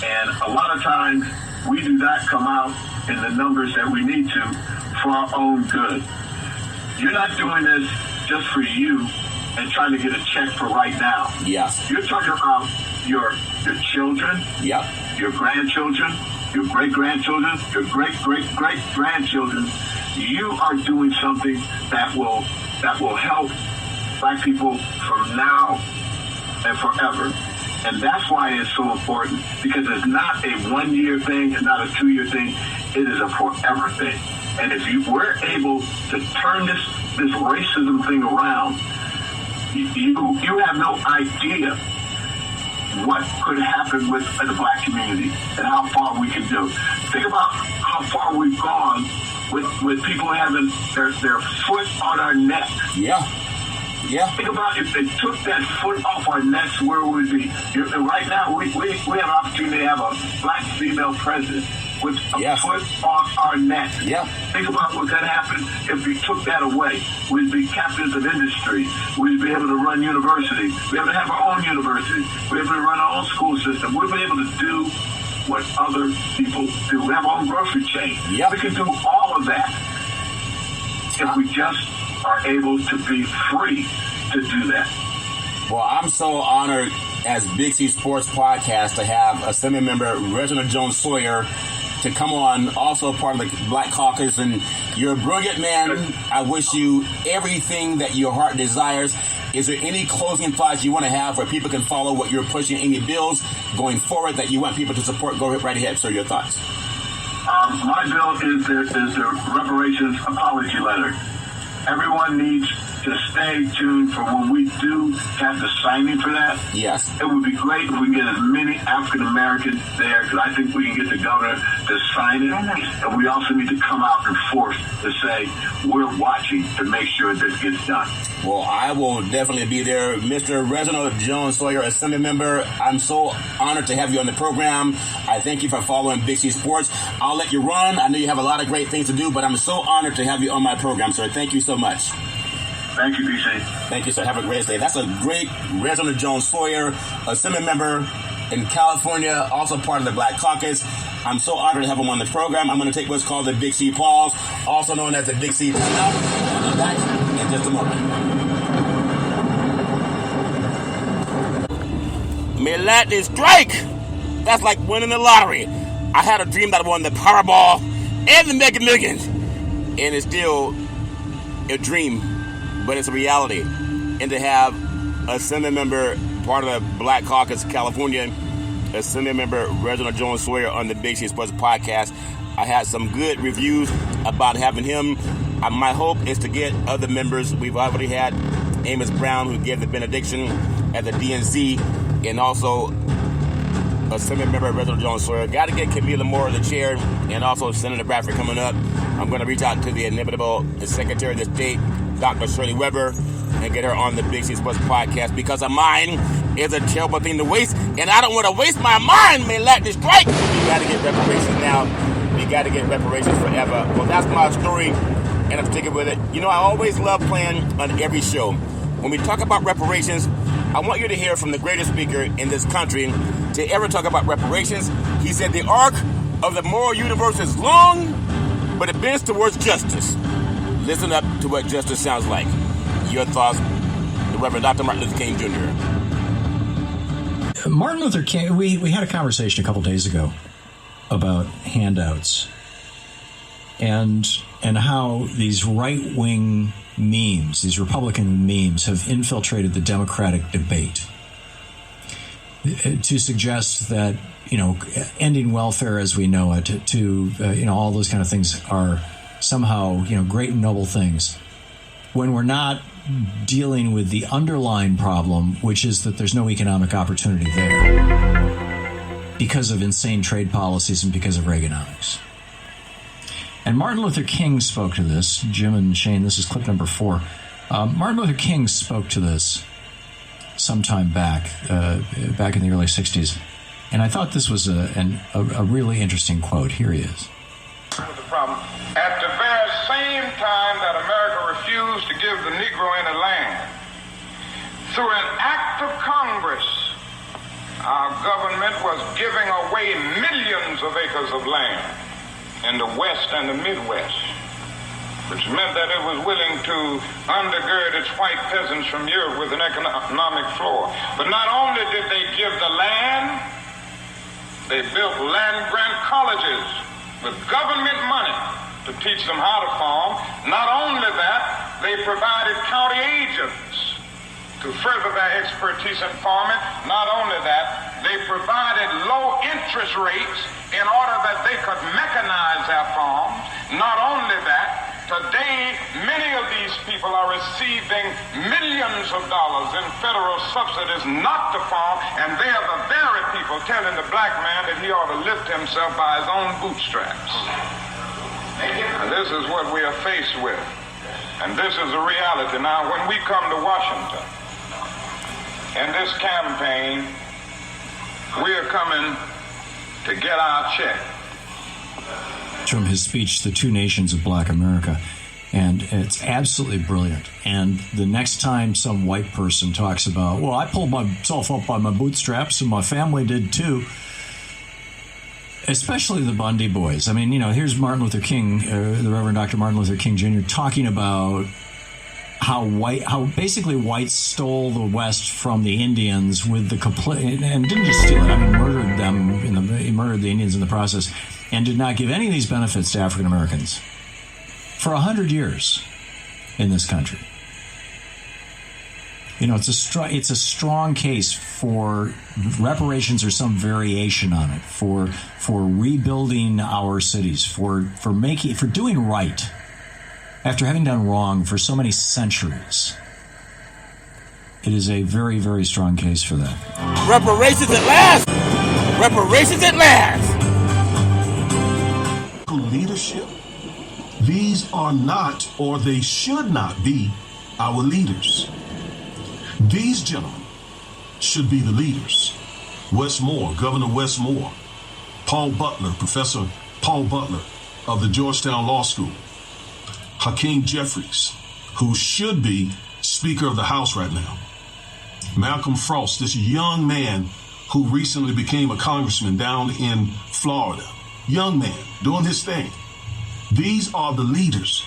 And a lot of times, we do not come out in the numbers that we need to for our own good. You're not doing this just for you and trying to get a check for right now. Yes. You're talking about your children, yep, your grandchildren, your great-grandchildren, your great-great-great-grandchildren. You are doing something that will help black people from now and forever. And that's why it's so important, because it's not a one-year thing, it's not a two-year thing, it is a forever thing. And if we're able to turn this racism thing around, you have no idea what could happen with the black community and how far we can do. Think about how far we've gone with people having their foot on our neck. Yeah. Yeah. Think about if they took that foot off our necks, where would we be? Right now, we have an opportunity to have a black female president with a foot off our neck. Yeah. Think about what could happen if we took that away. We'd be captains of industry. We'd be able to run universities. We'd be able to have our own universities. We'd be able to run our own school system. We'd be able to do what other people do. We have our own grocery chain. Yep. We can do all of that if we just are able to be free to do that. Well, I'm so honored as Big C Sports Podcast to have Assembly Member Reginold Jones-Sawyer to come on, also part of the Black Caucus. And you're a brilliant man. I wish you everything that your heart desires. Is there any closing thoughts you want to have where people can follow what you're pushing, any bills going forward that you want people to support? Go right ahead, sir, your thoughts. My bill is the reparations apology letter. Everyone needs to stay tuned for when we do have the signing for that. Yes. It would be great if we can get as many African Americans there, because I think we can get the governor to sign it. And we also need to come out and force to say, we're watching to make sure this gets done. Well, I will definitely be there. Mr. Reginold Jones-Sawyer, Assembly Member, I'm so honored to have you on the program. I thank you for following Big C Sports. I'll let you run. I know you have a lot of great things to do, but I'm so honored to have you on my program, sir. Thank you so much. Thank you, BC. Thank you, sir. Have a great day. That's a great Reginold Jones-Sawyer, Assembly Member in California, also part of the Black Caucus. I'm so honored to have him on the program. I'm going to take what's called the Big C pause, also known as the Big C timeout. I'll be back in just a moment. Midnight strike! That's like winning the lottery. I had a dream that I won the Powerball and the Mega Millions. And it's still a dream, but it's a reality. And to have Assembly Member, part of the Black Caucus, California, Assembly Member Reginold Jones-Sawyer on the Big C Sports Podcast. I had some good reviews about having him. My hope is to get other members. We've already had Amos Brown, who gave the benediction at the DNC, and also Assembly Member Reginold Jones-Sawyer. Got to get Camila Moore the chair, and also Senator Bradford coming up. I'm going to reach out to the inimitable Secretary of the State, Dr. Shirley Weber, and get her on the Big C Sports Podcast, because a mind is a terrible thing to waste, and I don't want to waste my mind, may lightning strike. We got to get reparations now. We got to get reparations forever. Well, that's my story, and I'm sticking with it. You know, I always love playing on every show. When we talk about reparations, I want you to hear from the greatest speaker in this country to ever talk about reparations. He said, the arc of the moral universe is long, but it bends towards justice. Listen up to what justice sounds like. Your thoughts, the Reverend Dr. Martin Luther King Jr. Martin Luther King, we had a conversation a couple days ago about handouts and how these right-wing memes, these Republican memes, have infiltrated the Democratic debate to suggest that, you know, ending welfare as we know it, you know, all those kind of things are somehow, you know, great and noble things, when we're not dealing with the underlying problem, which is that there's no economic opportunity there because of insane trade policies and because of Reaganomics. And Martin Luther King spoke to this. Jim and Shane, this is clip number 4. Martin Luther King spoke to this sometime back in the early 60s. And I thought this was a really interesting quote. Here he is. The problem. At the very same time that America refused to give the Negro any land, through an act of Congress, our government was giving away millions of acres of land in the West and the Midwest, which meant that it was willing to undergird its white peasants from Europe with an economic floor. But not only did they give the land, they built land-grant colleges with government money to teach them how to farm. Not only that, they provided county agents to further their expertise in farming. Not only that, they provided low interest rates in order that they could mechanize their farms. Not only that, today many of these people are receiving millions of dollars in federal subsidies not to farm, and they are the very people telling the black man that he ought to lift himself by his own bootstraps. And this is what we are faced with. And this is a reality. Now, when we come to Washington, in this campaign, we are coming to get our check. From his speech, The Two Nations of Black America. And it's absolutely brilliant. And the next time some white person talks about, well, I pulled myself up by my bootstraps and my family did too, especially the Bundy boys. I mean, you know, here's Martin Luther King, the Reverend Dr. Martin Luther King Jr., talking about how basically whites stole the West from the Indians with the complete, and didn't just steal it, I mean, murdered them, he murdered the Indians in the process, and did not give any of these benefits to African Americans for 100 years in this country. You know, it's a strong case for reparations or some variation on it, for rebuilding our cities, for doing right after having done wrong for so many centuries. It is a very, very strong case for that. Reparations at last! Reparations at last! Leadership. These are not, or they should not be, our leaders. These gentlemen should be the leaders. Wes Moore, Governor Wes Moore, Paul Butler, Professor Paul Butler of the Georgetown Law School, Hakeem Jeffries, who should be Speaker of the House right now, Malcolm Frost, this young man who recently became a congressman down in Florida, young man doing his thing. These are the leaders.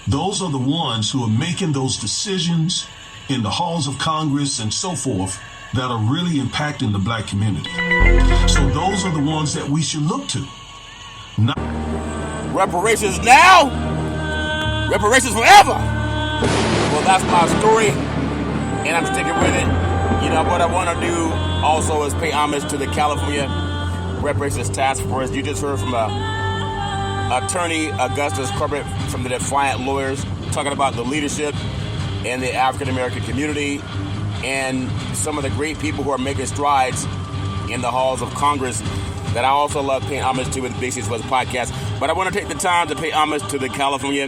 Those are the ones who are making those decisions in the halls of Congress and so forth that are really impacting the black community. So those are the ones that we should look to. Reparations now, reparations forever. Well, that's my story, and I'm sticking with it. You know, what I want to do also is pay homage to the California Reparations Task Force. You just heard from Attorney Augustus Corbett from the Defiant Lawyers talking about the leadership in the African-American community and some of the great people who are making strides in the halls of Congress that I also love paying homage to with the Big C Sports Podcast. But I want to take the time to pay homage to the California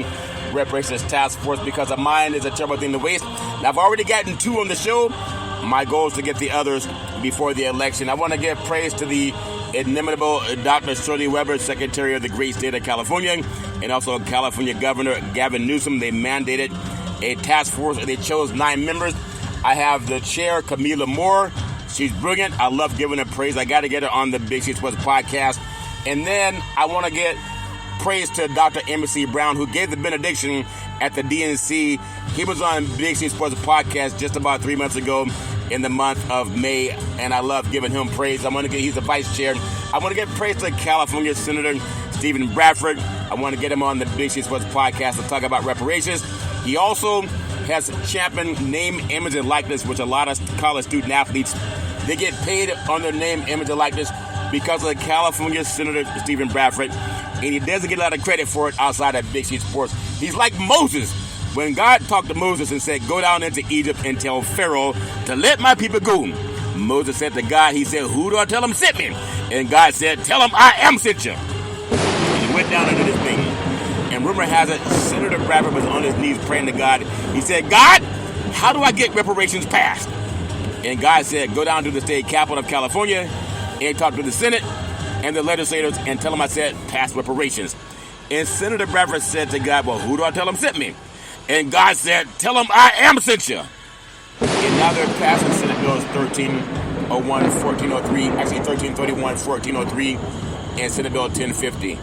Reparations Task Force because a mind is a terrible thing to waste. Now, I've already gotten 2 on the show. My goal is to get the others before the election. I want to give praise to the inimitable Dr. Shirley Weber, Secretary of the great state of California, and also California Governor Gavin Newsom. They mandated a task force, and they chose 9 members. I have the chair, Camila Moore. She's brilliant. I love giving her praise. I got to get her on the Big C Sports podcast. And then I want to get praise to Dr. M.C. Brown, who gave the benediction at the DNC. He was on Big C Sports podcast just about 3 months ago in the month of May, and I love giving him praise. He's the vice chair. I want to give praise to California Senator Stephen Bradford. I want to get him on the Big C Sports podcast to talk about reparations. He also has championed name, image, and likeness, which a lot of college student athletes, they get paid on their name, image, and likeness because of the California Senator Stephen Bradford, and he doesn't get a lot of credit for it outside of Big C Sports. He's like Moses. When God talked to Moses and said, go down into Egypt and tell Pharaoh to let my people go, Moses said to God, he said, who do I tell him sent me? And God said, tell him I am sent you. And he went down into this thing. And rumor has it, Senator Bradford was on his knees praying to God. He said, God, how do I get reparations passed? And God said, go down to the state capital of California and talk to the Senate and the legislators and tell them I said pass reparations. And Senator Bradford said to God, well, who do I tell him sent me? And God said, tell them I am sent you. And now they're passing Senate bills 1301, 1403, actually 1331, 1403, and Senate Bill 1050.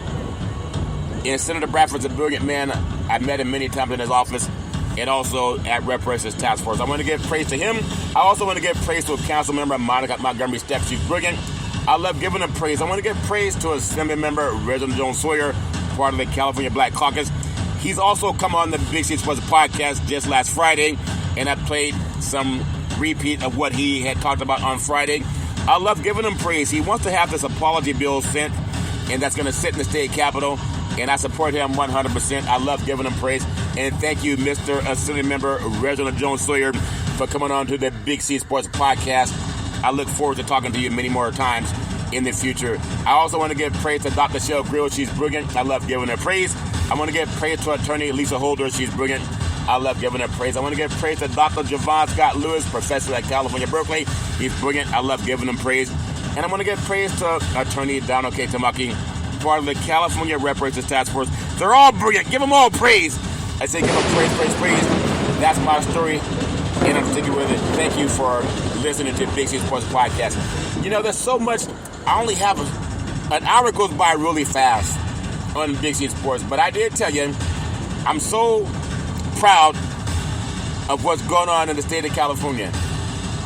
And Senator Bradford's a brilliant man. I've met him many times in his office and also at Reparations Task Force. I want to give praise to him. I also want to give praise to a council member, Monica Montgomery Stepp. She's brilliant. I love giving him praise. I want to give praise to Assembly member Reginold Jones-Sawyer, part of the California Black Caucus. He's also come on the Big C Sports podcast just last Friday, and I played some repeat of what he had talked about on Friday. I love giving him praise. He wants to have this apology bill sent, and that's going to sit in the state capitol, and I support him 100%. I love giving him praise, and thank you, Mr. Assembly Member Reginold Jones-Sawyer, for coming on to the Big C Sports podcast. I look forward to talking to you many more times in the future. I also want to give praise to Dr. Shell Grill. She's brilliant. I love giving her praise. I want to give praise to attorney Lisa Holder. She's brilliant. I love giving her praise. I want to give praise to Dr. Javon Scott Lewis, professor at California Berkeley. He's brilliant. I love giving him praise. And I want to give praise to attorney Donald K. Tamaki, part of the California Reparations Task Force. They're all brilliant. Give them all praise. I say give them praise, praise, praise. That's my story, and I'm sticking with it. Thank you for listening to Big C Sports Podcast. You know, there's so much. I only have an hour goes by really fast on Big C Sports, but I did tell you, I'm so proud of what's going on in the state of California.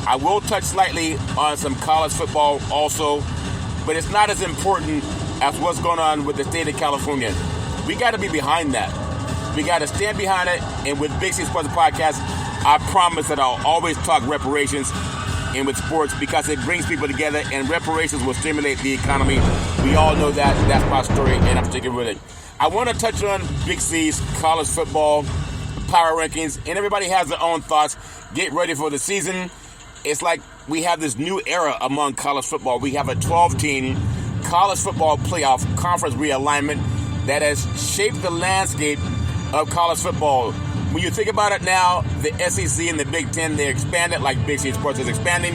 I will touch slightly on some college football also, but it's not as important as what's going on with the state of California. We got to be behind that. We got to stand behind it, and with Big C Sports Podcast, I promise that I'll always talk reparations and with sports because it brings people together, and reparations will stimulate the economy. We all know that. That's my story, and I'm sticking with it. I want to touch on Big C's college football power rankings, and everybody has their own thoughts. Get ready for the season. It's like we have this new era among college football. We have a 12-team college football playoff conference realignment that has shaped the landscape of college football. When you think about it now, the SEC and the Big Ten, they expanded like Big C Sports is expanding.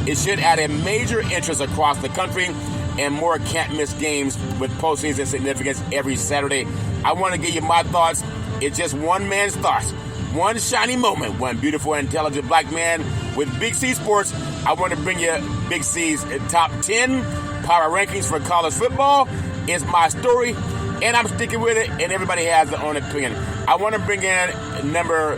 It should add a major interest across the country and more can't-miss games with postseason significance every Saturday. I want to give you my thoughts. It's just one man's thoughts. One shiny moment, one beautiful, intelligent black man with Big C Sports. I want to bring you Big C's top 10 power rankings for college football. It's my story, and I'm sticking with it, and everybody has their own opinion. I want to bring in number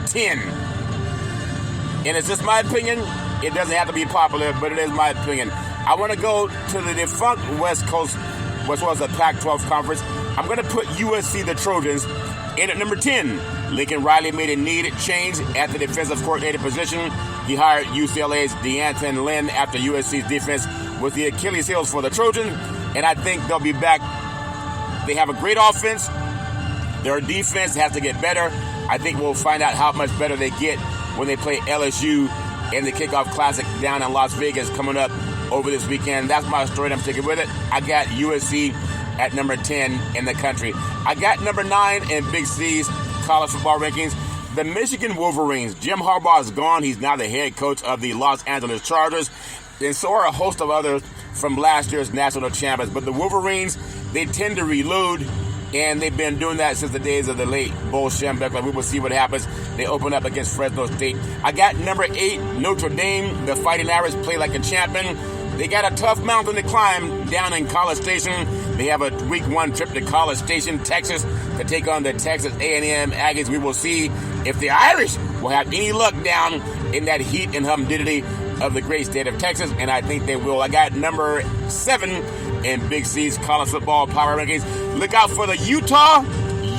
10. And it's just my opinion. It doesn't have to be popular, but it is my opinion. I want to go to the defunct West Coast, which was a Pac-12 conference. I'm going to put USC, the Trojans, in at number 10. Lincoln Riley made a needed change at the defensive coordinator position. He hired UCLA's DeAnton Lynn after USC's defense was the Achilles heels for the Trojans, and I think they'll be back. They have a great offense. Their defense has to get better. I think we'll find out how much better they get when they play LSU in the Kickoff Classic down in Las Vegas coming up over this weekend. That's my story, and I'm sticking with it. I got USC at number 10 in the country. I got number 9 in Big C's college football rankings. The Michigan Wolverines. Jim Harbaugh is gone. He's now the head coach of the Los Angeles Chargers. And so are a host of others from last year's national champions. But the Wolverines, they tend to reload, and they've been doing that since the days of the late Bo Schembechler. We will see what happens. They open up against Fresno State. I got number 8, Notre Dame. The Fighting Irish play like a champion. They got a tough mountain to climb down in College Station. They have a week 1 trip to College Station, Texas, to take on the Texas A&M Aggies. We will see if the Irish will have any luck down in that heat and humidity of the great state of Texas, and I think they will. I got number 7 in Big C's college football power rankings. Look out for the Utah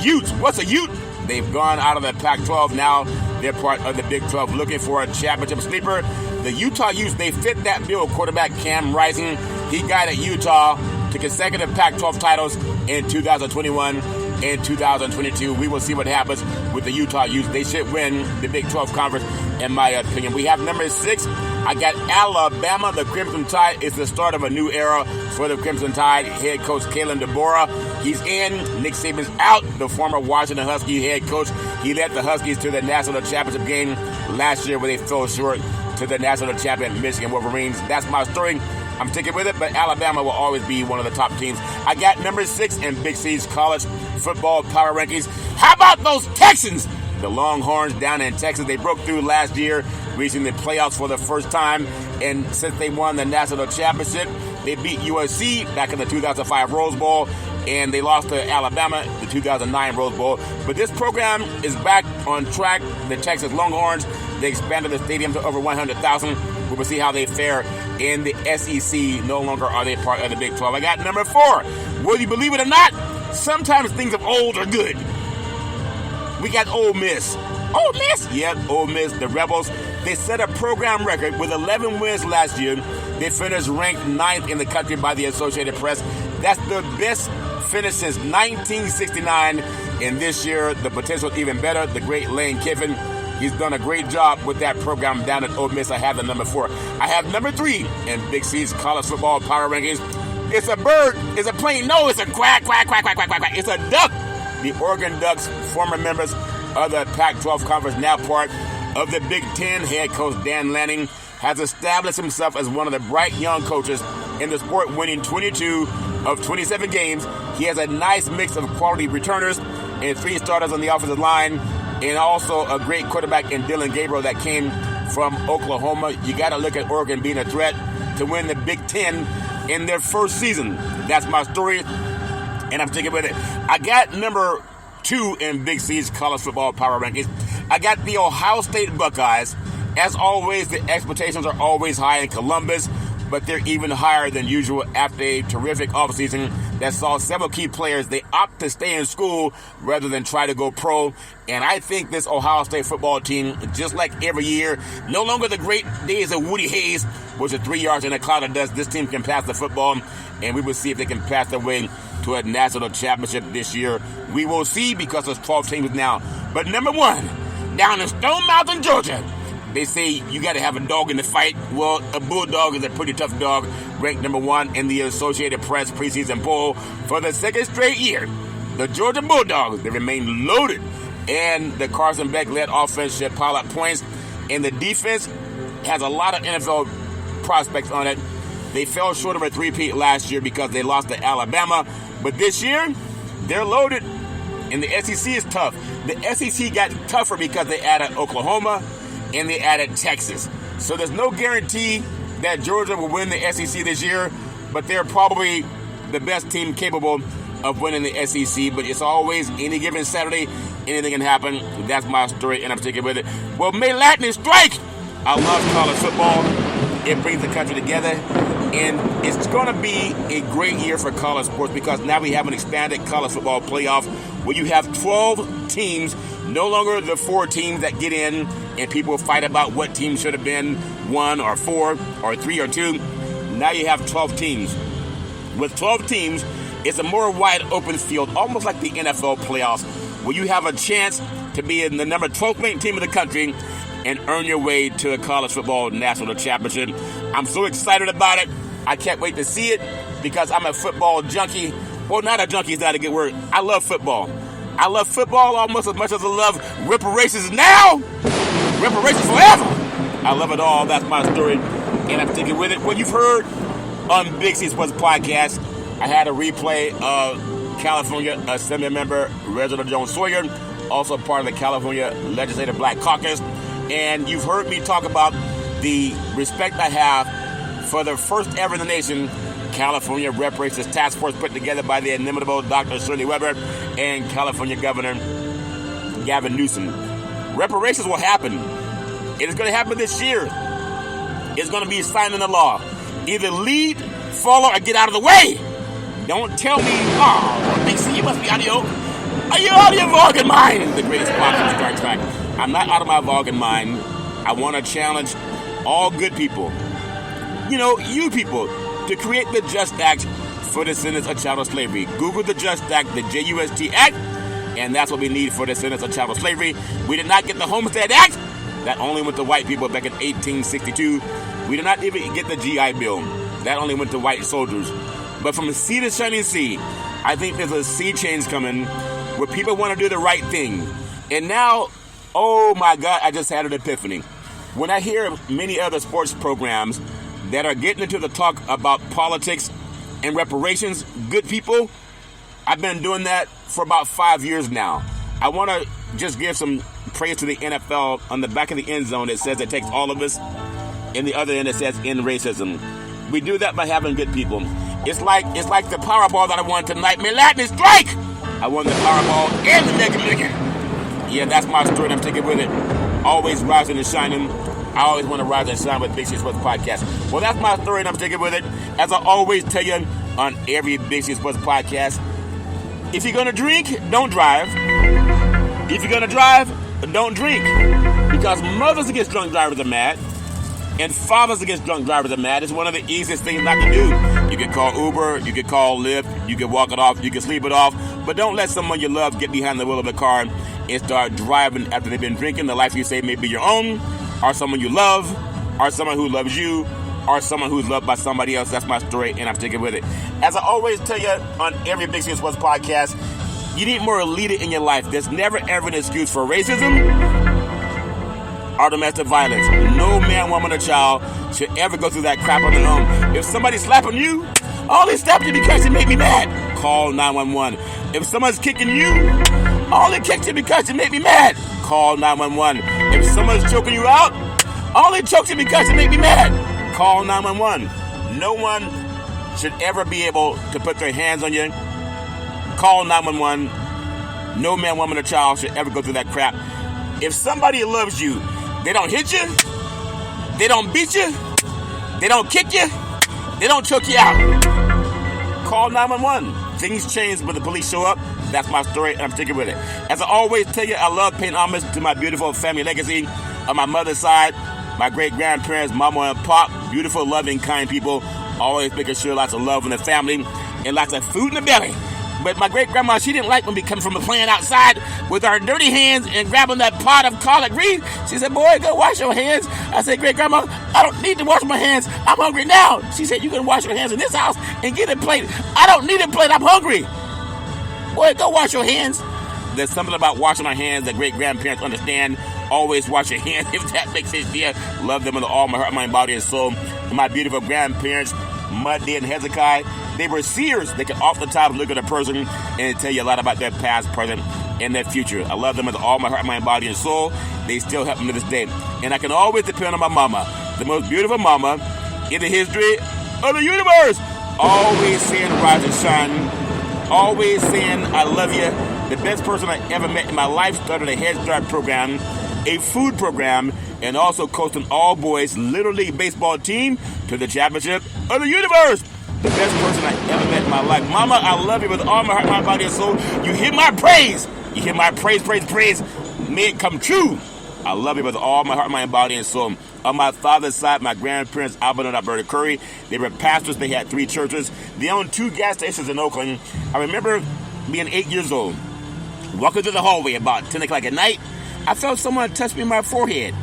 Utes. What's a Ute? They've gone out of the Pac-12. Now they're part of the Big 12, looking for a championship sleeper. The Utah Utes, they fit that bill. Quarterback Cam Rising, he guided Utah to consecutive Pac-12 titles in 2021 and 2022. We will see what happens with the Utah Utes. They should win the Big 12 conference, in my opinion. We have number 6. I got Alabama. The Crimson Tide is the start of a new era for the Crimson Tide. Head coach Kalen DeBoer, he's in. Nick Saban's out. The former Washington Husky head coach. He led the Huskies to the national championship game last year where they fell short to the national champion Michigan Wolverines. That's my story. I'm sticking with it, but Alabama will always be one of the top teams. I got number 6 in Big C's college football power rankings. How about those Texans? The Longhorns down in Texas, they broke through last year, reaching the playoffs for the first time. And since they won the national championship, they beat USC back in the 2005 Rose Bowl, and they lost to Alabama the 2009 Rose Bowl. But this program is back on track. The Texas Longhorns, they expanded the stadium to over 100,000. We will see how they fare in the SEC. No longer are they part of the Big 12. I got number 4. Will you believe it or not? Sometimes things of old are good. We got Ole Miss. Ole Miss? Yep, Ole Miss, the Rebels. They set a program record with 11 wins last year. They finished ranked 9th in the country by the Associated Press. That's the best finish since 1969. And this year, the potential is even better. The great Lane Kiffin, he's done a great job with that program down at Ole Miss. I have the number 4. I have number 3 in Big C's college football power rankings. It's a bird. It's a plane. No, it's a quack, quack, quack, quack, quack, quack, quack. It's a duck. The Oregon Ducks, former members of the Pac-12 Conference, now part of the Big Ten. Head coach Dan Lanning has established himself as one of the bright young coaches in the sport, winning 22 of 27 games. He has a nice mix of quality returners and 3 starters on the offensive line, and also a great quarterback in Dylan Gabriel that came from Oklahoma. You got to look at Oregon being a threat to win the Big Ten in their first season. That's my story, and I'm sticking with it. I got number 2 in Big C's college football power rankings. I got the Ohio State Buckeyes. As always, the expectations are always high in Columbus, but they're even higher than usual after a terrific offseason that saw several key players. They opt to stay in school rather than try to go pro. And I think this Ohio State football team, just like every year, no longer the great days of Woody Hayes, which is 3 yards in a cloud of dust. This team can pass the football, and we will see if they can pass their way to a national championship this year. We will see, because there's 12 teams now. But number 1, down in Stone Mountain, Georgia, they say you got to have a dog in the fight. Well, a bulldog is a pretty tough dog, ranked number 1 in the Associated Press preseason poll for the 2nd straight year. The Georgia Bulldogs, they remain loaded, and the Carson Beck-led offense should pile up points, and the defense has a lot of NFL prospects on it. They fell short of a 3-peat last year because they lost to Alabama, but this year, they're loaded, and the SEC is tough. The SEC got tougher because they added Oklahoma, and they added Texas. So there's no guarantee that Georgia will win the SEC this year, but they're probably the best team capable of winning the SEC. But it's always any given Saturday, anything can happen. That's my story, and I'm sticking with it. Well, may lightning strike! I love college football. It brings the country together, and it's going to be a great year for college sports because now we have an expanded college football playoff where you have 12 teams, no longer the 4 teams that get in and people fight about what team should have been 1 or 4 or 3 or 2. Now you have 12 teams. With 12 teams, it's a more wide open field, almost like the NFL playoffs, where you have a chance to be in the number 12th ranked team in the country and earn your way to a college football national championship. I'm so excited about it. I can't wait to see it because I'm a football junkie. Well, not a junkie is not a good word. I love football. I love football almost as much as I love reparations now. Reparations forever. I love it all. That's my story. And I'm sticking with it. Well, you've heard on Big C Sports Podcast, I had a replay of California Assembly member Reginold Jones-Sawyer, also part of the California Legislative Black Caucus. And you've heard me talk about the respect I have for the first ever in the nation California Reparations Task Force put together by the inimitable Dr. Shirley Weber and California Governor Gavin Newsom. Reparations will happen. It is going to happen this year. It's going to be signed into law. Either lead, follow, or get out of the way. Don't tell me, oh, Big C, you must be out of your Vulcan mind? The greatest plot from Star Trek. I'm not out of my Vulcan mind. I want to challenge all good people, you people, to create the Just Act for descendants of chattel slavery. Google the Just Act, the JUST Act, and that's what we need for descendants of chattel slavery. We did not get the Homestead Act. That only went to white people back in 1862. We did not even get the GI Bill. That only went to white soldiers. But from sea to shining sea, I think there's a sea change coming where people want to do the right thing. And now, oh my God, I just had an epiphany. When I hear many other sports programs that are getting into the talk about politics and reparations, good people, I've been doing that for about 5 years now. I want to just give some praise to the NFL. On the back of the end zone, it says it takes all of us. In the other end, it says end racism. We do that by having good people. It's like the Powerball that I won tonight. May lightning strike! I won the Powerball and the Mega Million. Yeah, that's my story, and I'm taking with it. Always rising and shining. I always want to rise and shine with Big C Sports Podcast. Well, that's my story, and I'm sticking with it. As I always tell you on every Big C Sports Podcast, if you're going to drink, don't drive. If you're going to drive, don't drink. Because mothers against drunk drivers are mad, and fathers against drunk drivers are mad. It's one of the easiest things not to do. You can call Uber, you can call Lyft, you can walk it off, you can sleep it off, but don't let someone you love get behind the wheel of a car and start driving after they've been drinking. The life you say may be your own, or someone you love, or someone who loves you, or someone who's loved by somebody else. That's my story, and I'm sticking with it. As I always tell you on every Big C Sports Podcast, you need more leader in your life. There's never ever an excuse for racism or domestic violence. No man, woman, or child should ever go through that crap on their own. If somebody's slapping you, all they slapped you because you made me mad. Call 911. If someone's kicking you, all they kicked you because you made me mad. Call 911. If someone's choking you out, all they choked you because you made me mad. Call 911. No one should ever be able to put their hands on you. Call 911. No man, woman, or child should ever go through that crap. If somebody loves you, they don't hit you, they don't beat you, they don't kick you, they don't choke you out. Call 911. Things change when the police show up. That's my story, and I'm sticking with it. As I always tell you, I love paying homage to my beautiful family legacy. On my mother's side, my great-grandparents, mama and pop, beautiful, loving, kind people, always making sure lots of love in the family and lots of food in the belly. But my great-grandma, she didn't like when we come from playing outside with our dirty hands and grabbing that pot of collard greens. She said, boy, go wash your hands. I said, great-grandma, I don't need to wash my hands. I'm hungry now. She said, you can wash your hands in this house and get a plate. I don't need a plate. I'm hungry. Boy, go wash your hands. There's something about washing our hands that great-grandparents understand. Always wash your hands, if that makes sense to you. Love them with all my heart, mind, body, and soul. And my beautiful grandparents, Muddy and Hezekiah, they were seers. They could off the top look at a person and tell you a lot about their past, present, and their future. I love them with all my heart, mind, body, and soul. They still help me to this day. And I can always depend on my mama, the most beautiful mama in the history of the universe. Always saying rise and shine. Always saying I love you. The best person I ever met in my life. Started a Head Start program, a food program, and also coaching all boys Little League baseball team to the championship of the universe. The best person I ever met in my life. Mama, I love you with all my heart, my body, and soul. You hear my praise. You hear my praise. May it come true. I love you with all my heart, mind, body, and soul. On my father's side, my grandparents, Albert and Alberta Curry, they were pastors. They had 3 churches. They owned 2 gas stations in Oakland. I remember being 8 years old, walking through the hallway about 10 o'clock at night. I felt someone touch me on my forehead.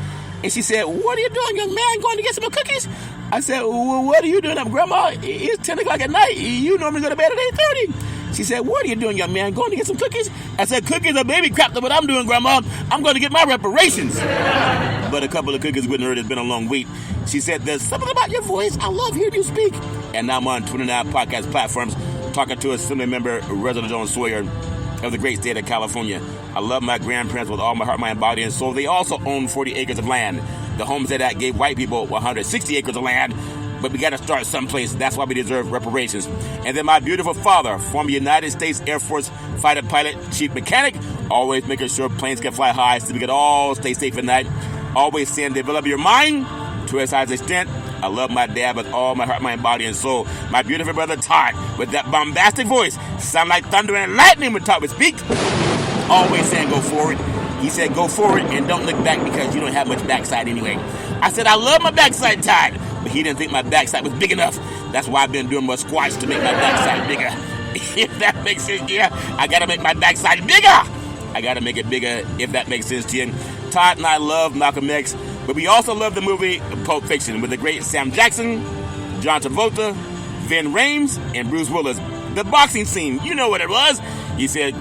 And she said, what are you doing, young man? Going to get some cookies? I said, well, what are you doing up, Grandma? It's 10 o'clock at night. You normally go to bed at 8:30. She said, what are you doing, young man? Going to get some cookies? I said, cookies are baby crap. That's what I'm doing, Grandma. I'm going to get my reparations. But a couple of cookies wouldn't hurt. It's been a long week. She said, there's something about your voice. I love hearing you speak. And now I'm on 29 podcast platforms talking to Assembly Member Reginold Jones-Sawyer of the great state of California. I love my grandparents with all my heart, mind, body, and soul. They also own 40 acres of land. The Homestead Act gave white people 160 acres of land. But we got to start someplace. That's why we deserve reparations. And then my beautiful father, former United States Air Force fighter pilot, chief mechanic, always making sure planes can fly high so we can all stay safe at night. Always saying, develop your mind to its highest extent. I love my dad with all my heart, mind, body, and soul. My beautiful brother Todd, with that bombastic voice, sound like thunder and lightning when Todd would speak. Always saying, go forward. He said, go forward and don't look back because you don't have much backside anyway. I said, I love my backside, Todd. But he didn't think my backside was big enough. That's why I've been doing more squats to make my backside bigger. If that makes sense, yeah. I got to make my backside bigger. I got to make it bigger, if that makes sense to you. Todd and I love Malcolm X, but we also love the movie Pulp Fiction with the great Sam Jackson, John Travolta, Vin Rames, and Bruce Willis. The boxing scene, you know what it was. He said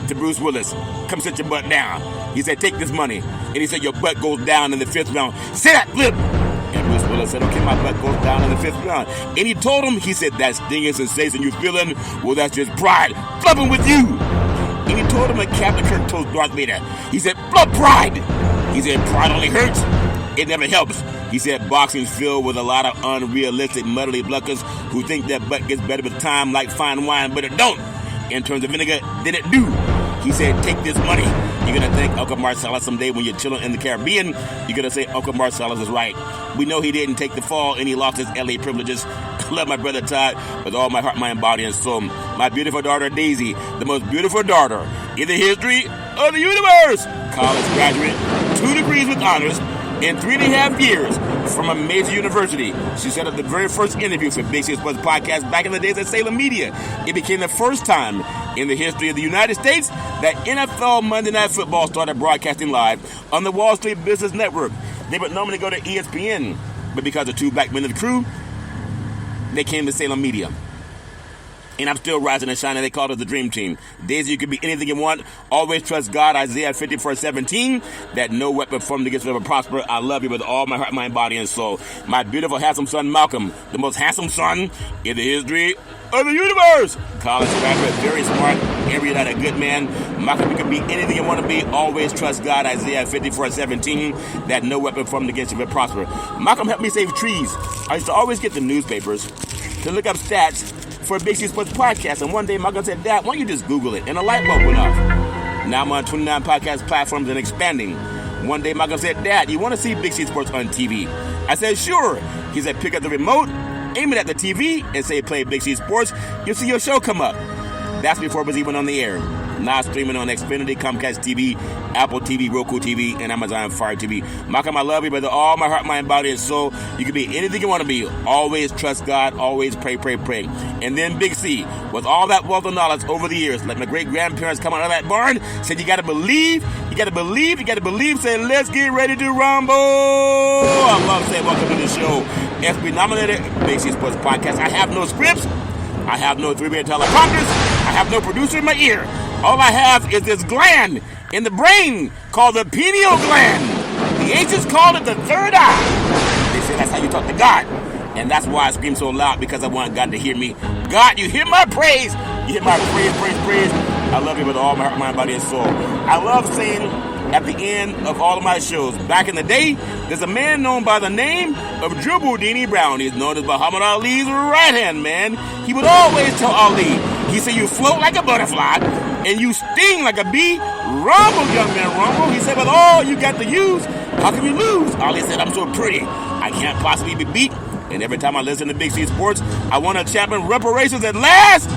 to Bruce Willis, come sit your butt down. He said, take this money. And he said, your butt goes down in the 5th round. Say that, flip. And Bruce Willis said, okay, my butt goes down in the 5th round. And he told him, he said, that stinging sensation you feeling, well, that's just pride flubbing with you. And he told him what Captain Kirk told Darth Vader. He said, blood pride. He said, pride only hurts. It never helps. He said, boxing's filled with a lot of unrealistic muddly bluckers who think that butt gets better with time like fine wine, but it don't. In terms of vinegar, then it do. He said, take this money. You're going to thank Uncle Marcellus someday when you're chilling in the Caribbean. You're going to say, Uncle Marcellus is right. We know he didn't take the fall and he lost his LA privileges. I love my brother Todd with all my heart, mind, body, and soul. My beautiful daughter Daisy, the most beautiful daughter in the history of the universe. College graduate, 2 degrees with honors, in 3.5 years from a major university. She set up the very first interview for Big C Sports Podcast back in the days at Salem Media. It became the first time in the history of the United States that NFL Monday Night Football started broadcasting live on the Wall Street Business Network. They would normally go to ESPN, but because of 2 black men of the crew, they came to Salem Media. And I'm still rising and shining. They called us the Dream Team. Daisy, you can be anything you want. Always trust God. Isaiah 54:17. That no weapon formed against you ever prosper. I love you with all my heart, mind, body, and soul. My beautiful, handsome son, Malcolm. The most handsome son in the history of the universe. College graduate, very smart. Every night a good man. Malcolm, you can be anything you want to be. Always trust God. Isaiah 54:17. That no weapon formed against you ever prosper. Malcolm helped me save trees. I used to always get the newspapers to look up stats for a Big C Sports Podcast, and one day Malcolm said, Dad, why don't you just Google it? And a light bulb went off. Now I'm on 29 podcast platforms and expanding. One day Malcolm said, Dad, you want to see Big C Sports on TV? I said, sure. He said, pick up the remote, aim it at the TV, and say, play Big C Sports. You'll see your show come up. That's before it was even on the air. Now streaming on Xfinity, Comcast TV, Apple TV, Roku TV, and Amazon Fire TV. Malcolm, I love you with all my heart, mind, body, and soul. You can be anything you want to be. Always trust God. Always pray, pray, pray. And then Big C, with all that wealth of knowledge over the years, like my great-grandparents coming out of that barn, said you got to believe, you got to believe, you got to believe. Say, let's get ready to rumble. I love saying welcome to the show. SB nominated Big C Sports Podcast. I have no scripts. I have no 3-way teleprompters. I have no producer in my ear. All I have is this gland in the brain called the pineal gland. The ancients called it the third eye. They say that's how you talk to God. And that's why I scream so loud, because I want God to hear me. God, you hear my praise. You hear my praise, praise, praise. I love you with all my heart, mind, body, and soul. I love saying at the end of all of my shows, back in the day, there's a man known by the name of Drew Boudini Brown. He's known as Muhammad Ali's right-hand man. He would always tell Ali, he said, you float like a butterfly and you sting like a bee. Rumble, young man, rumble. He said, with all you got to use, how can you lose? Ali said, I'm so pretty, I can't possibly be beat. And every time I listen to Big C Sports, I want to champion reparations at last.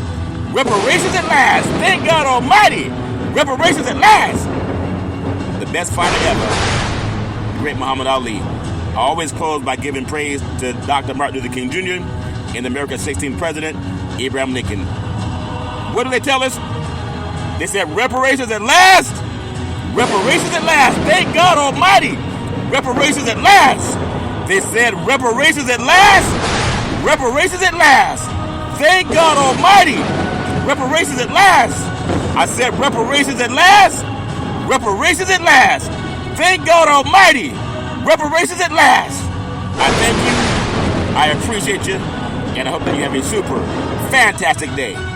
Reparations at last. Thank God Almighty. Reparations at last. The best fighter ever, great Muhammad Ali. I always close by giving praise to Dr. Martin Luther King Jr. and America's 16th president, Abraham Lincoln. What did they tell us? They said reparations at last. Reparations at last. Thank God Almighty. Reparations at last. They said reparations at last. Reparations at last. Thank God Almighty. Reparations at last. I said reparations at last. Reparations at last. Thank God Almighty. Reparations at last. I thank you. I appreciate you. And I hope that you have a super fantastic day.